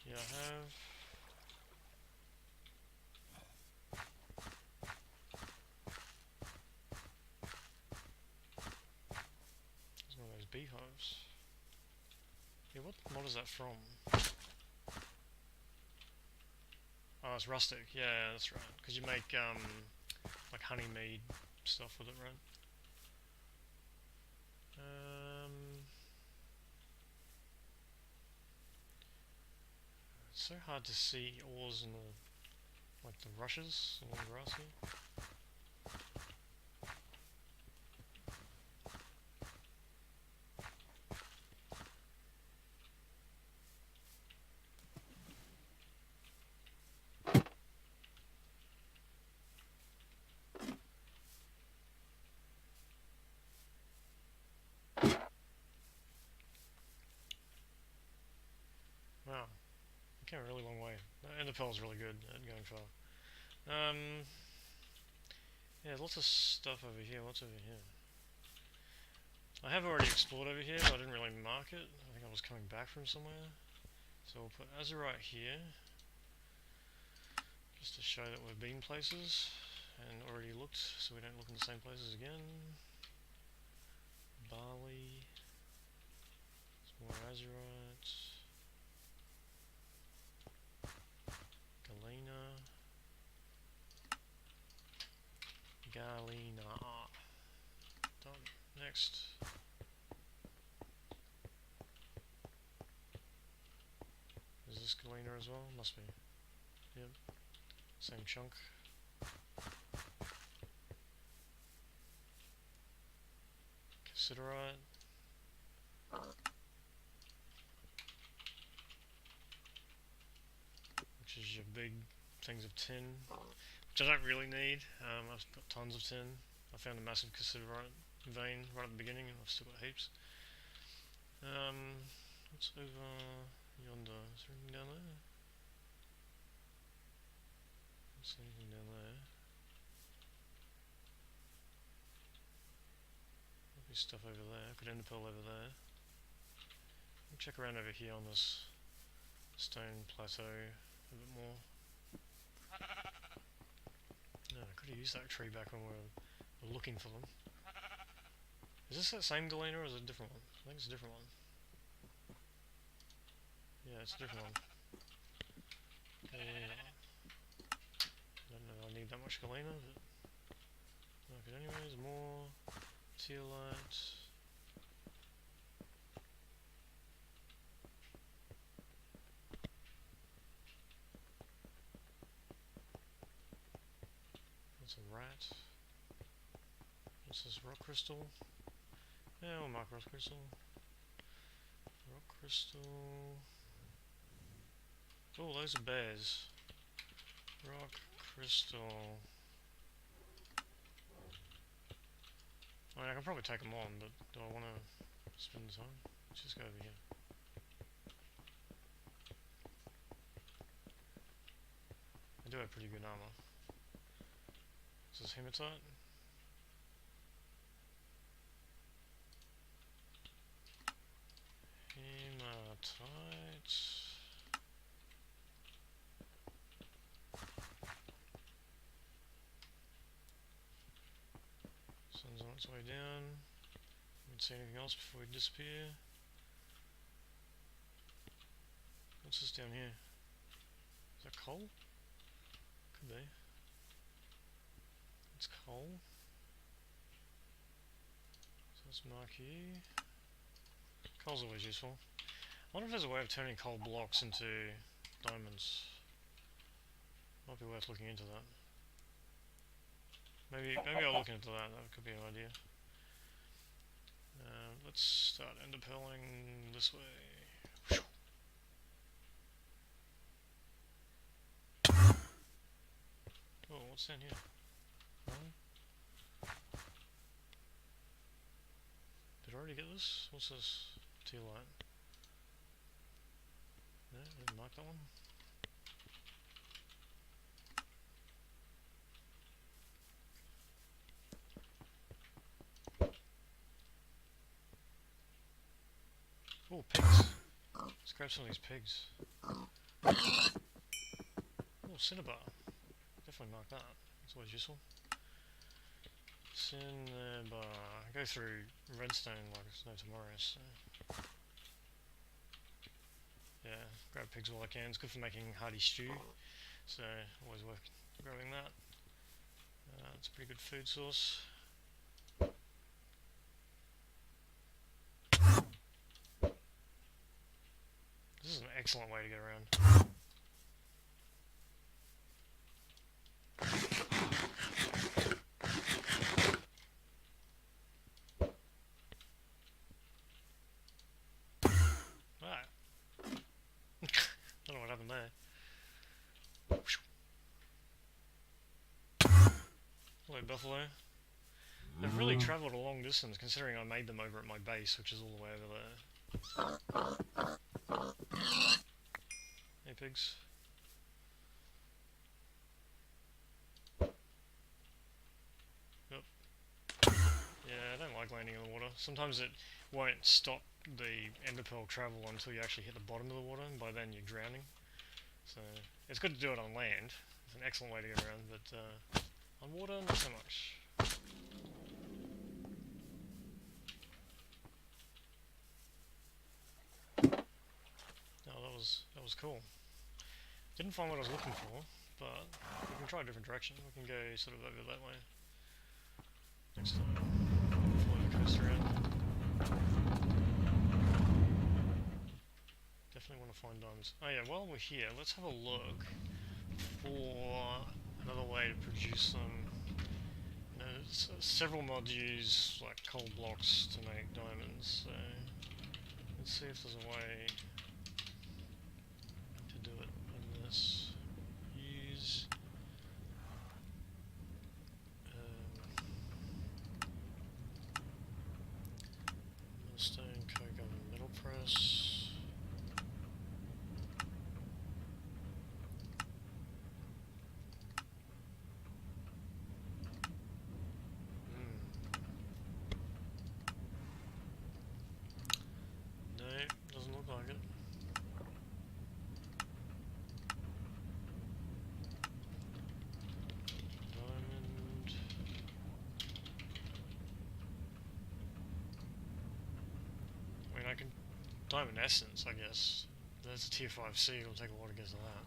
Yeah, I have. There's one of those beehives. Yeah, what mod is that from? Oh, it's rustic. Yeah, that's right. Because you make like honey mead stuff with it, right? It's so hard to see ores in the rushes along the grass here. Wow, I came a really long way. Enderpearl's really good at going far. Yeah, lots of stuff over here. What's over here? I have already explored over here, but I didn't really mark it. I think I was coming back from somewhere. So we'll put azurite here, just to show that we've been places and already looked, so we don't look in the same places again. Barley, some more azurite, galena, done. Next. Is this galena as well? Must be. Yep. Same chunk. Cassiterite. Which is your big things of tin. Which I don't really need. I've got tons of tin. I found a massive cassiterite vein right at the beginning and I've still got heaps. What's over yonder? Is there anything down there? Don't see anything down there. Might be stuff over there. Could enderpearl over there. I'll check around over here on this stone plateau a bit more. No, I could have used that tree back when we were looking for them. Is this that same galena or is it a different one? I think it's a different one. Yeah, it's a different one. Galena. I don't know if I need that much galena, but... Okay, anyways, more teolite. That's a rat. What's this, rock crystal? Yeah, we'll mark rock crystal. Rock crystal. Oh, those are bears. Rock crystal. I mean, I can probably take them on, but do I want to spend the time? Let's just go over here. I do have pretty good armor. Is this hematite? Hematite. this way down. We can see anything else before we disappear. What's this down here? Is that coal? Could be. It's coal. So let's mark here. Coal's always useful. I wonder if there's a way of turning coal blocks into diamonds. Might be worth looking into that. Maybe I'll look into that. That could be an idea. Let's start enderpearling this way. Oh, what's down here? Did I already get this? What's this? Tea light. No, I didn't mark that one. Oh, pigs. Let's grab some of these pigs. Oh, cinnabar. Definitely mark that. That's always useful. Cinnabar. I go through redstone like it's no tomorrow, so... Yeah, grab pigs while I can. It's good for making hearty stew, so always worth grabbing that. It's a pretty good food source. This is an excellent way to get around. Ah. Don't know what happened there. Hello, buffalo. They've really travelled a long distance considering I made them over at my base, which is all the way over there. Hey, pigs. Yep. Yeah, I don't like landing in the water. Sometimes it won't stop the enderpearl travel until you actually hit the bottom of the water, and by then you're drowning. So, it's good to do it on land. It's an excellent way to get around, but on water, not so much. Oh, that was cool. Didn't find what I was looking for, but we can try a different direction. We can go sort of over that way. Next time, follow the coast around. Definitely want to find diamonds. Oh yeah, while we're here, let's have a look for another way to produce them. You know, several mods use like coal blocks to make diamonds, so let's see if there's a way to do it in this. Use stone, coke oven, metal press. No, doesn't look like it. Diamond. I mean, I can diamond essence, I guess. That's a tier 5 C, it'll take a while to get to that.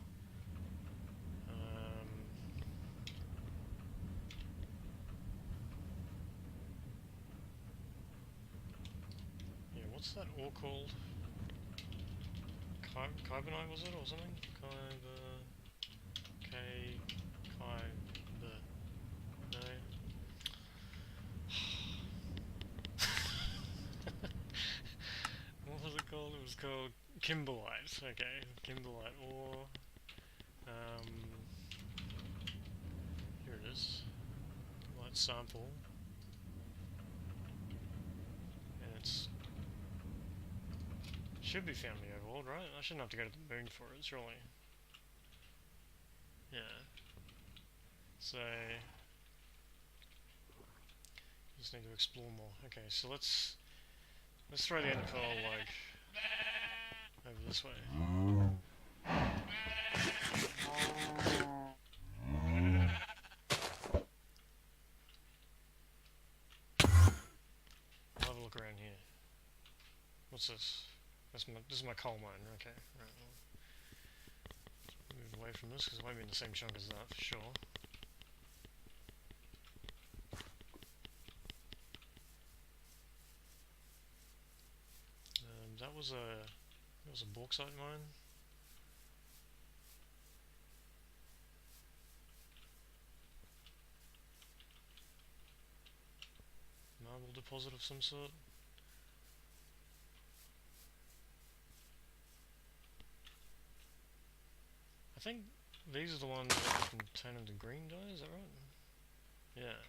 Yeah, what's that ore called? Carbonite was it, or something? No. What was it called? It was called kimberlite. Okay, kimberlite ore. Here it is. Light sample. And it's should be found in the overworld, right? I shouldn't have to go to the moon for it, surely. Yeah. So just need to explore more. Okay, so let's throw the enderpearl like over this way. What's this? This is my coal mine. Okay, right. Well, move away from this because it won't be in the same chunk as that for sure. That was a bauxite mine. Marble deposit of some sort. I think these are the ones that you can turn into green dye, is that right? Yeah.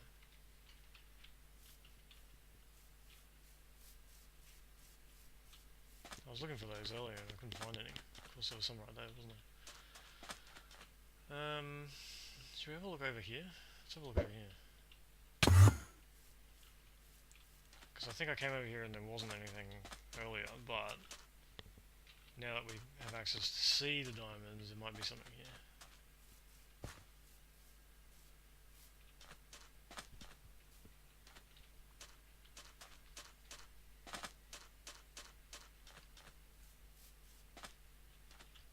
I was looking for those earlier and I couldn't find any. Of course there was some right there, wasn't there? Should we have a look over here? Let's have a look over here. Because I think I came over here and there wasn't anything earlier, but now that we have access to see the diamonds, there might be something here.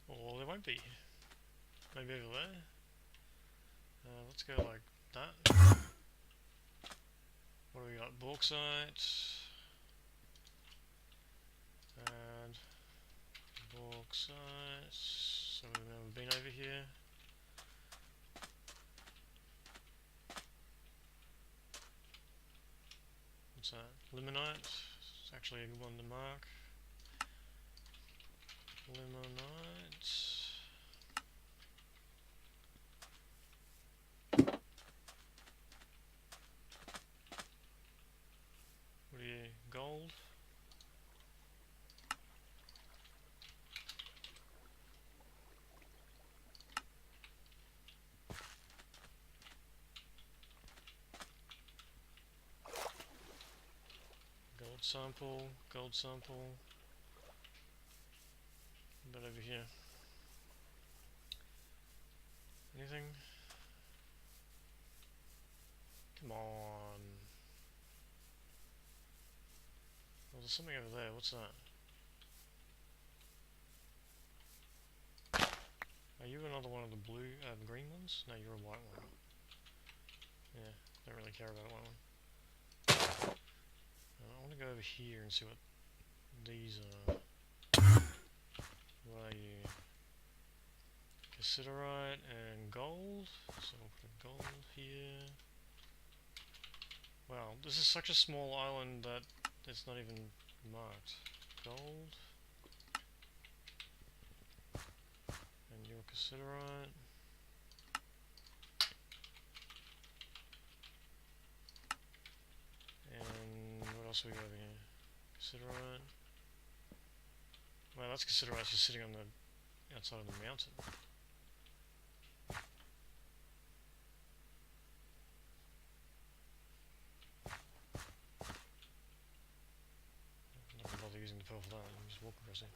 Or there won't be. Maybe over there. Let's go like that. What do we got? Bauxite. And bauxite. So we've been over here. What's that? Limonite. It's actually a good one to mark. Limonite. What are you? Gold? Gold sample, gold sample. But over here. Anything? Come on. Oh, there's something over there. What's that? Are you another one of the blue, green ones? No, you're a white one. Yeah, don't really care about a white one. I want to go over here and see what these are. What are you? Cassiterite and gold. So we'll put a gold here. Wow, this is such a small island that it's not even marked. Gold. And your cassiterite. And what else have we got over here? Cassiterite. Well, that's cassiterite just sitting on the outside of the mountain. I'm not gonna bother using the pearl for that, I'm just walk across here.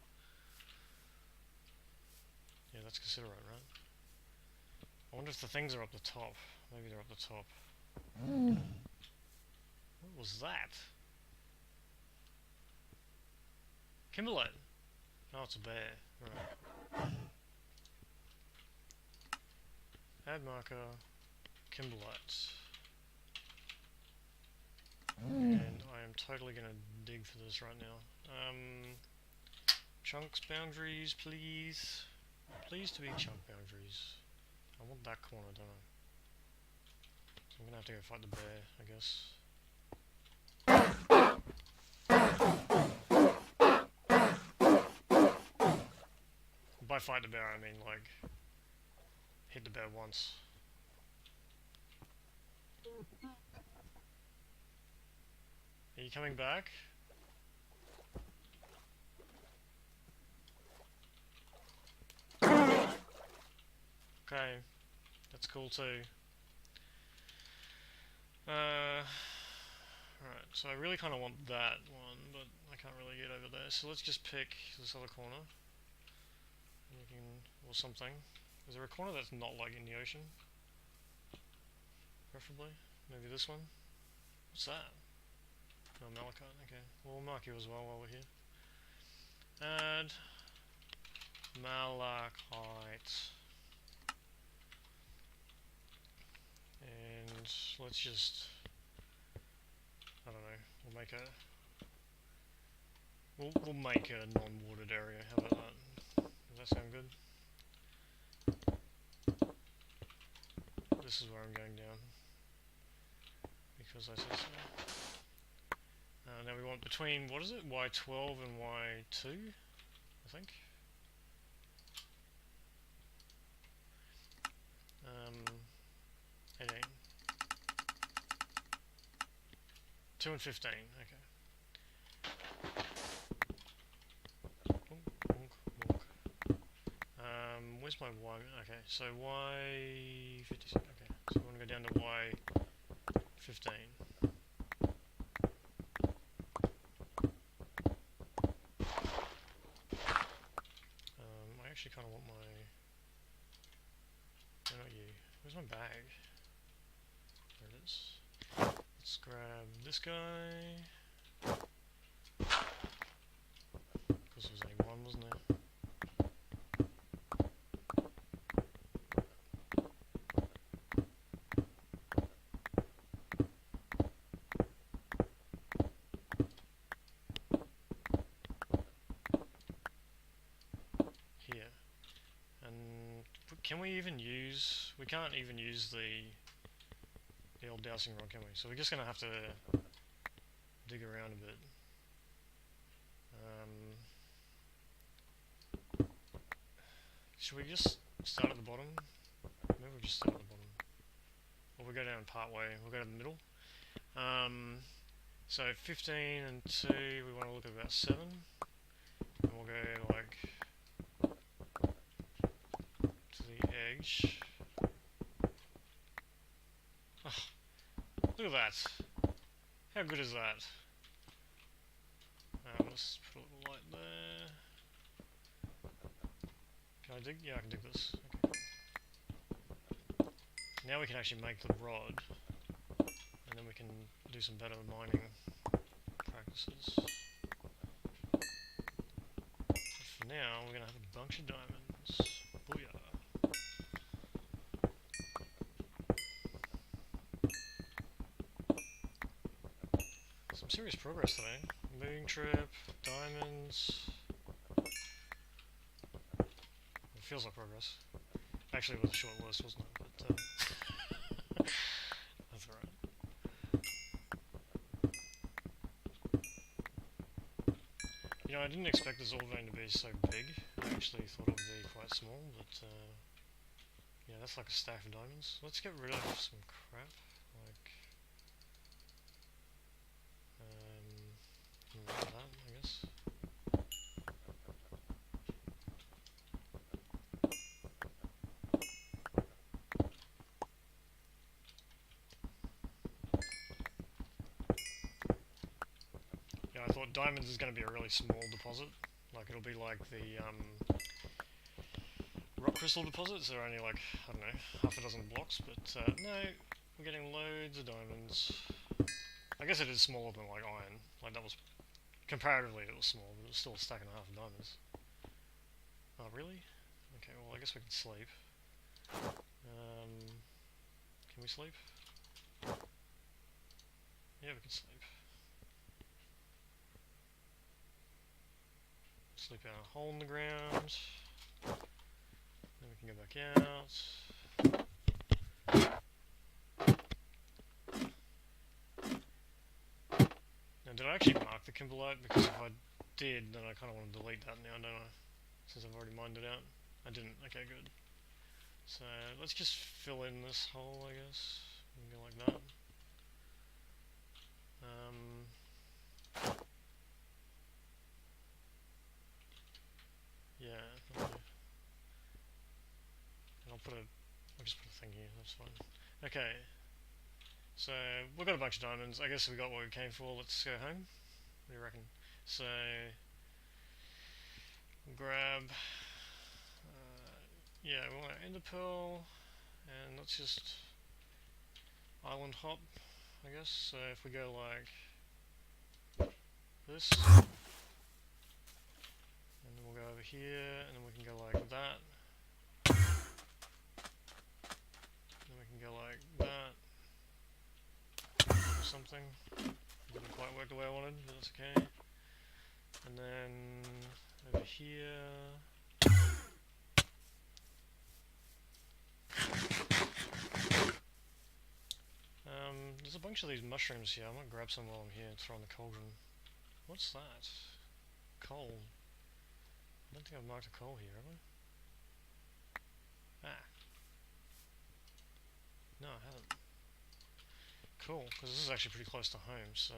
Yeah, that's cassiterite, right? I wonder if the things are up the top. Maybe they're up the top. What was that? Kimberlite! Oh, it's a bear. Right. Add marker. Kimberlite. And I am totally gonna dig for this right now. Chunks boundaries, please. Please to be chunk boundaries. I want that corner, don't I? So I'm gonna have to go fight the bear, I guess. By fight the bear, I mean like hit the bear once. Are you coming back? Okay, that's cool too. Right, so I really kind of want that one, but I can't really get over there. So let's just pick this other corner. And we can, or something. Is there a corner that's not like in the ocean? Preferably. Maybe this one? What's that? Oh, malachite, okay. Well, we'll mark you as well while we're here. Add malachite. And let's just, I don't know, we'll make a non-watered area. How about that? Does that sound good? This is where I'm going down, because I said so. Now we want between, what is it, Y12 and Y2, I think. 18. 2 and 15, okay. Where's my Y? Okay, so Y56, okay. So we want to go down to Y15. I actually kind of want my... No, not you. Where's my bag? There it is. Let's grab this guy. Because it was A1, wasn't it? Here. And can we even use... We can't even use the old dowsing rod, can we? So we're just going to have to dig around a bit. Should we just start at the bottom? Maybe we'll just start at the bottom. Or we'll go down part way. We'll go to the middle. So 15 and 2, we want to look at about 7. And we'll go like to the edge. Oh, look at that. How good is that? Let's put a little light there. Can I dig? Yeah, I can dig this. Okay. Now we can actually make the rod, and then we can do some better mining practices. But for now, we're going to have a bunch of diamonds. Booyah. Some serious progress today. Moving trip, diamonds. It feels like progress. Actually, it was a short list, wasn't it? But that's alright. You know, I didn't expect this ore vein to be so big. I actually thought it would be quite small, but yeah, that's like a stack of diamonds. Let's get rid of some crap, like that, I guess. Yeah, I thought diamonds is going to be a really small deposit. Like, it'll be like the rock crystal deposits. They're only like, I don't know, half a dozen blocks, but no, we're getting loads of diamonds. I guess it is smaller than like iron. Like, that was, comparatively it was small, but it was still a stack and a half of diamonds. Oh, really? Okay, well, I guess we can sleep. Can we sleep? Yeah, we can sleep. Sleep out a hole in the ground. Then we can go back out. Now, did I actually mark the kimberlite? Because if I did, then I kind of want to delete that now, don't I? Since I've already mined it out. I didn't. Okay, good. So, let's just fill in this hole, I guess. We can go like that. Yeah. And I'll just put a thing here, that's fine. Okay. So, we've got a bunch of diamonds. I guess we got what we came for. Let's go home. What do you reckon? So, grab... yeah, we want an ender pearl. And let's just island hop, I guess. So if we go like this, over here, and then we can go like that. Then we can go like that. Or something. Didn't quite work the way I wanted, but that's okay. And then over here. There's a bunch of these mushrooms here. I might grab some while I'm here and throw in the cauldron. What's that? Coal. I don't think I've marked a coal here, have I? Ah. No, I haven't. Cool, because this is actually pretty close to home, so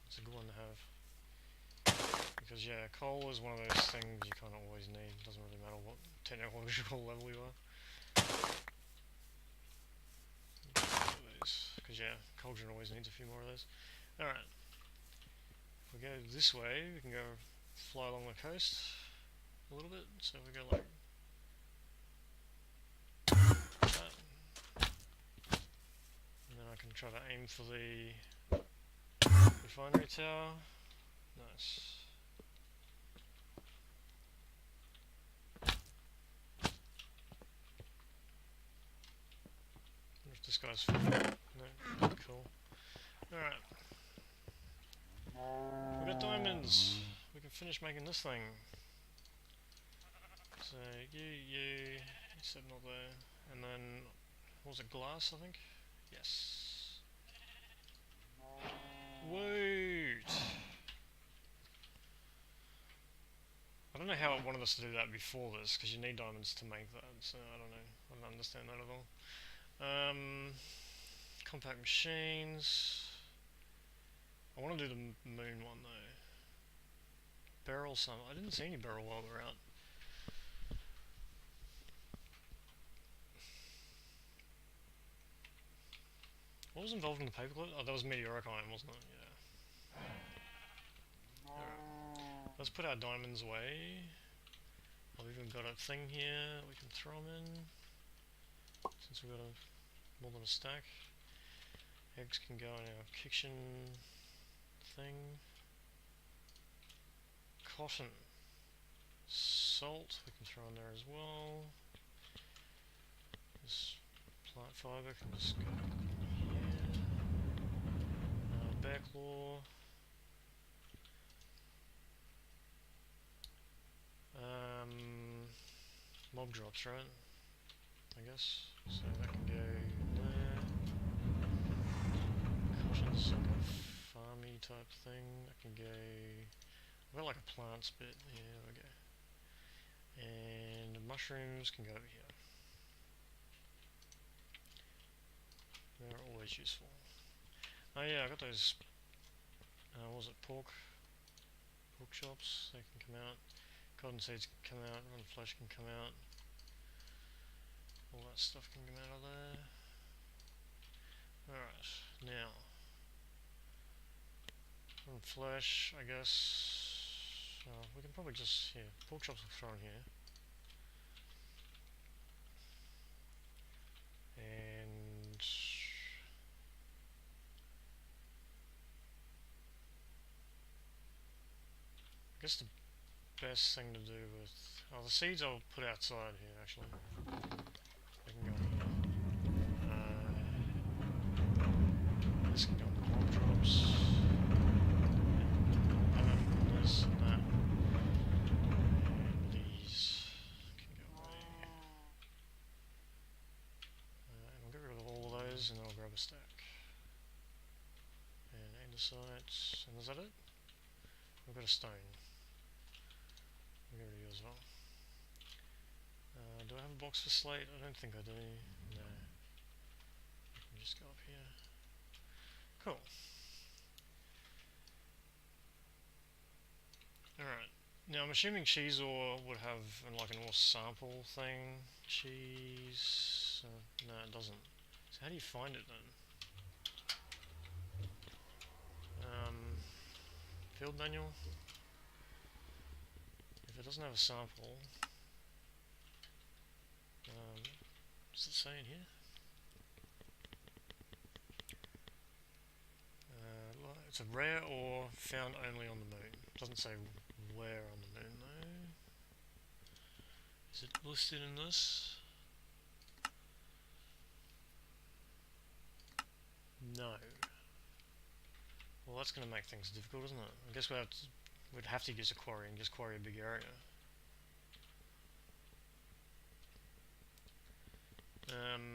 it's a good one to have. Because yeah, coal is one of those things you kind of always need. Doesn't really matter what technological level you are. Because yeah, cauldron always needs a few more of those. Alright. If we go this way, we can go fly along the coast a little bit. So we go like that. And then I can try to aim for the refinery tower. Nice. Wonder if this guy's no, cool. Alright. We got diamonds! We can finish making this thing. So, you, except not there. And then, what was it, glass, I think? Yes. Woot! I don't know how it wanted us to do that before this, because you need diamonds to make that, so I don't know. I don't understand that at all. Compact machines. I want to do the moon one though. Barrel some. I didn't see any barrel while we were out. What was involved in the paperclip? Oh, that was meteoric iron, wasn't it? Yeah. Alright. Let's put our diamonds away. I've even got a thing here that we can throw them in. Since we've got more than a stack. Eggs can go in our kitchen thing. Cotton. Salt we can throw in there as well. This plant fibre can just go here. Bear claw. Mob drops, right? I guess. So that can go there. Cotton's like a farmy type thing. That can go. I've got like a plants bit. Yeah, there we go. And mushrooms can go over here. They're always useful. Oh yeah, I got those. What was it? Pork chops. They can come out. Cotton seeds can come out. Rotten flesh can come out. All that stuff can come out of there. Alright, now. Rotten flesh, I guess. We can probably just, yeah, pork chops will throw in here. And I guess the best thing to do with... Oh, the seeds I'll put outside here, actually. They can go in here. This can go in the pork drops. And this and that. And these can go away. And we'll get rid of all of those, and then I'll grab a stack. And andesite, and is that it? We've got a stone. We'll get rid of you as well. Do I have a box for slate? I don't think I do. No. I can just go up here. Cool. Alright. Now I'm assuming cheese ore would have like an ore sample thing. Cheese... no, it doesn't. So how do you find it then? Field manual? If it doesn't have a sample... what's it say in here? It's a rare ore found only on the moon. It doesn't say where on the moon though. Is it listed in this? No. Well, that's going to make things difficult, isn't it? I guess we'd have to use a quarry and just quarry a big area. Alright.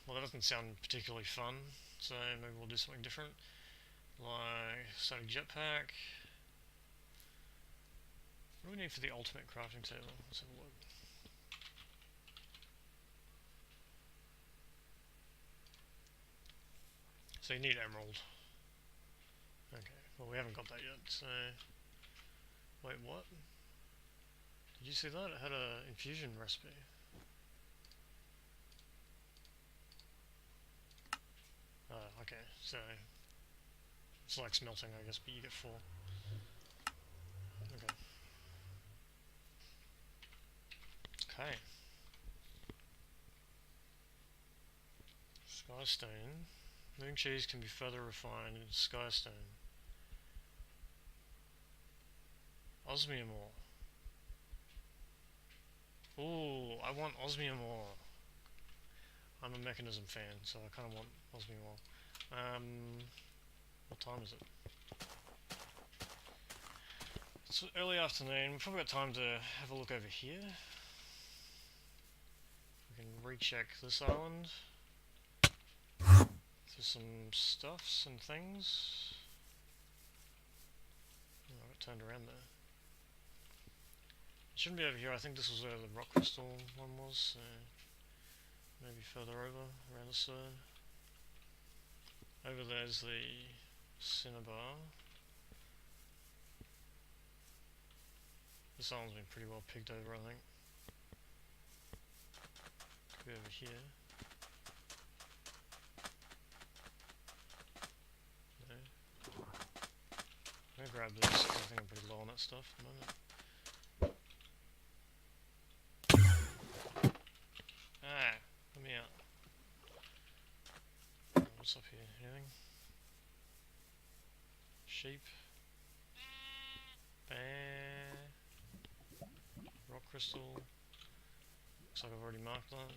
Well, that doesn't sound particularly fun, so maybe we'll do something different. Like static jetpack. What do we need for the ultimate crafting table? Let's have a look. So you need emerald. Okay, well we haven't got that yet, so... Wait, what? Did you see that? It had an infusion recipe. Oh, okay, so... It's like smelting, I guess, but you get 4. Okay. Okay. Skystone. Moon cheese can be further refined into skystone. Osmium ore. Ooh, I want osmium ore. I'm a mechanism fan, so I kind of want osmium ore. What time is it? It's early afternoon. We've probably got time to have a look over here. We can recheck this island. There's some stuffs and things. Oh, I got turned around there. It shouldn't be over here. I think this was where the rock crystal one was. So maybe further over, around this side. Over there's the cinnabar. This island's been pretty well picked over, I think. Could be over here. No. I'm gonna grab this because I think I'm pretty low on that stuff at the moment. Ah, let me out. What's up here? Anything? Sheep. Rock crystal. Looks like I've already marked that.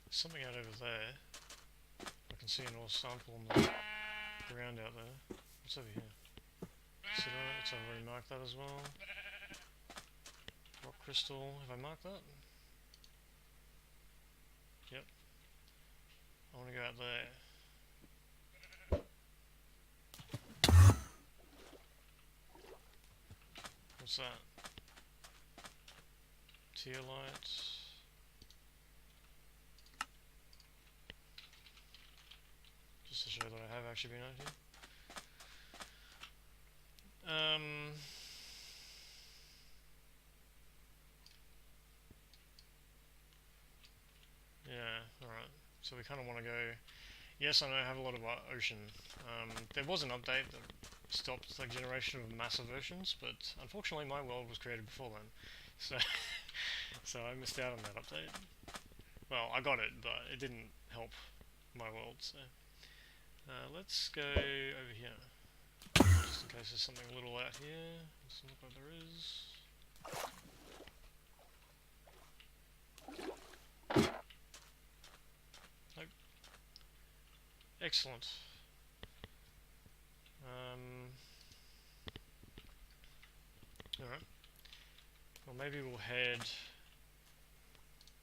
There's something out over there. I can see an ore sample on the ground out there. What's over here? So I've already marked that as well. Rock crystal. Have I marked that? Yep. I want to go out there. What's that? Teolite. Just to show that I have actually been out here. Yeah, alright. So we kind of want to go... Yes, I know I have a lot of ocean. There was an update that stopped the generation of massive oceans, but unfortunately my world was created before then. So, so I missed out on that update. Well, I got it, but it didn't help my world, so... let's go over here. Just in case there's something a little out here. Doesn't look like there is. Nope. Excellent. Alright. Well, maybe we'll head...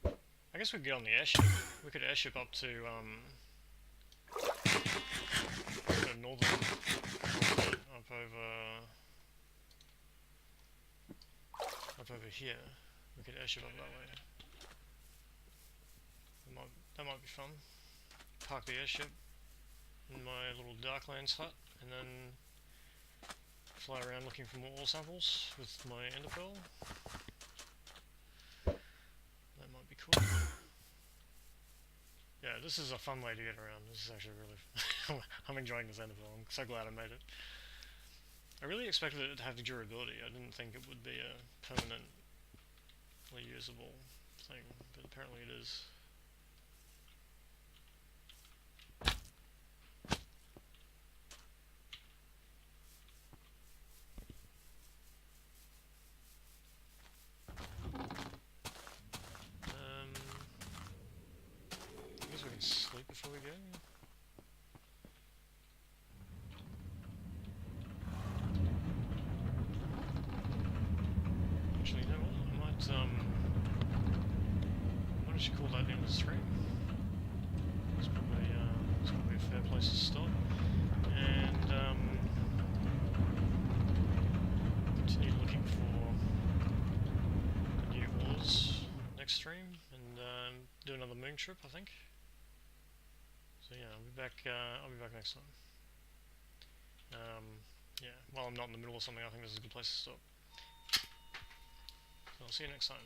I guess we could get on the airship. We could airship up to, the northern... up over here. We could airship up that way. That might be fun. Park the airship in my little Darklands hut, and then fly around looking for more ore samples with my ender pearl. That might be cool. Yeah, this is a fun way to get around. This is actually really... I'm enjoying this ender pearl. I'm so glad I made it. I really expected it to have the durability. I didn't think it would be a permanently usable thing, but apparently it is. should call that the end of the stream. It's probably a fair place to stop. And continue looking for new ores next stream, and do another moon trip, I think. So yeah, I'll be back next time. Yeah, while I'm not in the middle of something, I think this is a good place to stop. So I'll see you next time.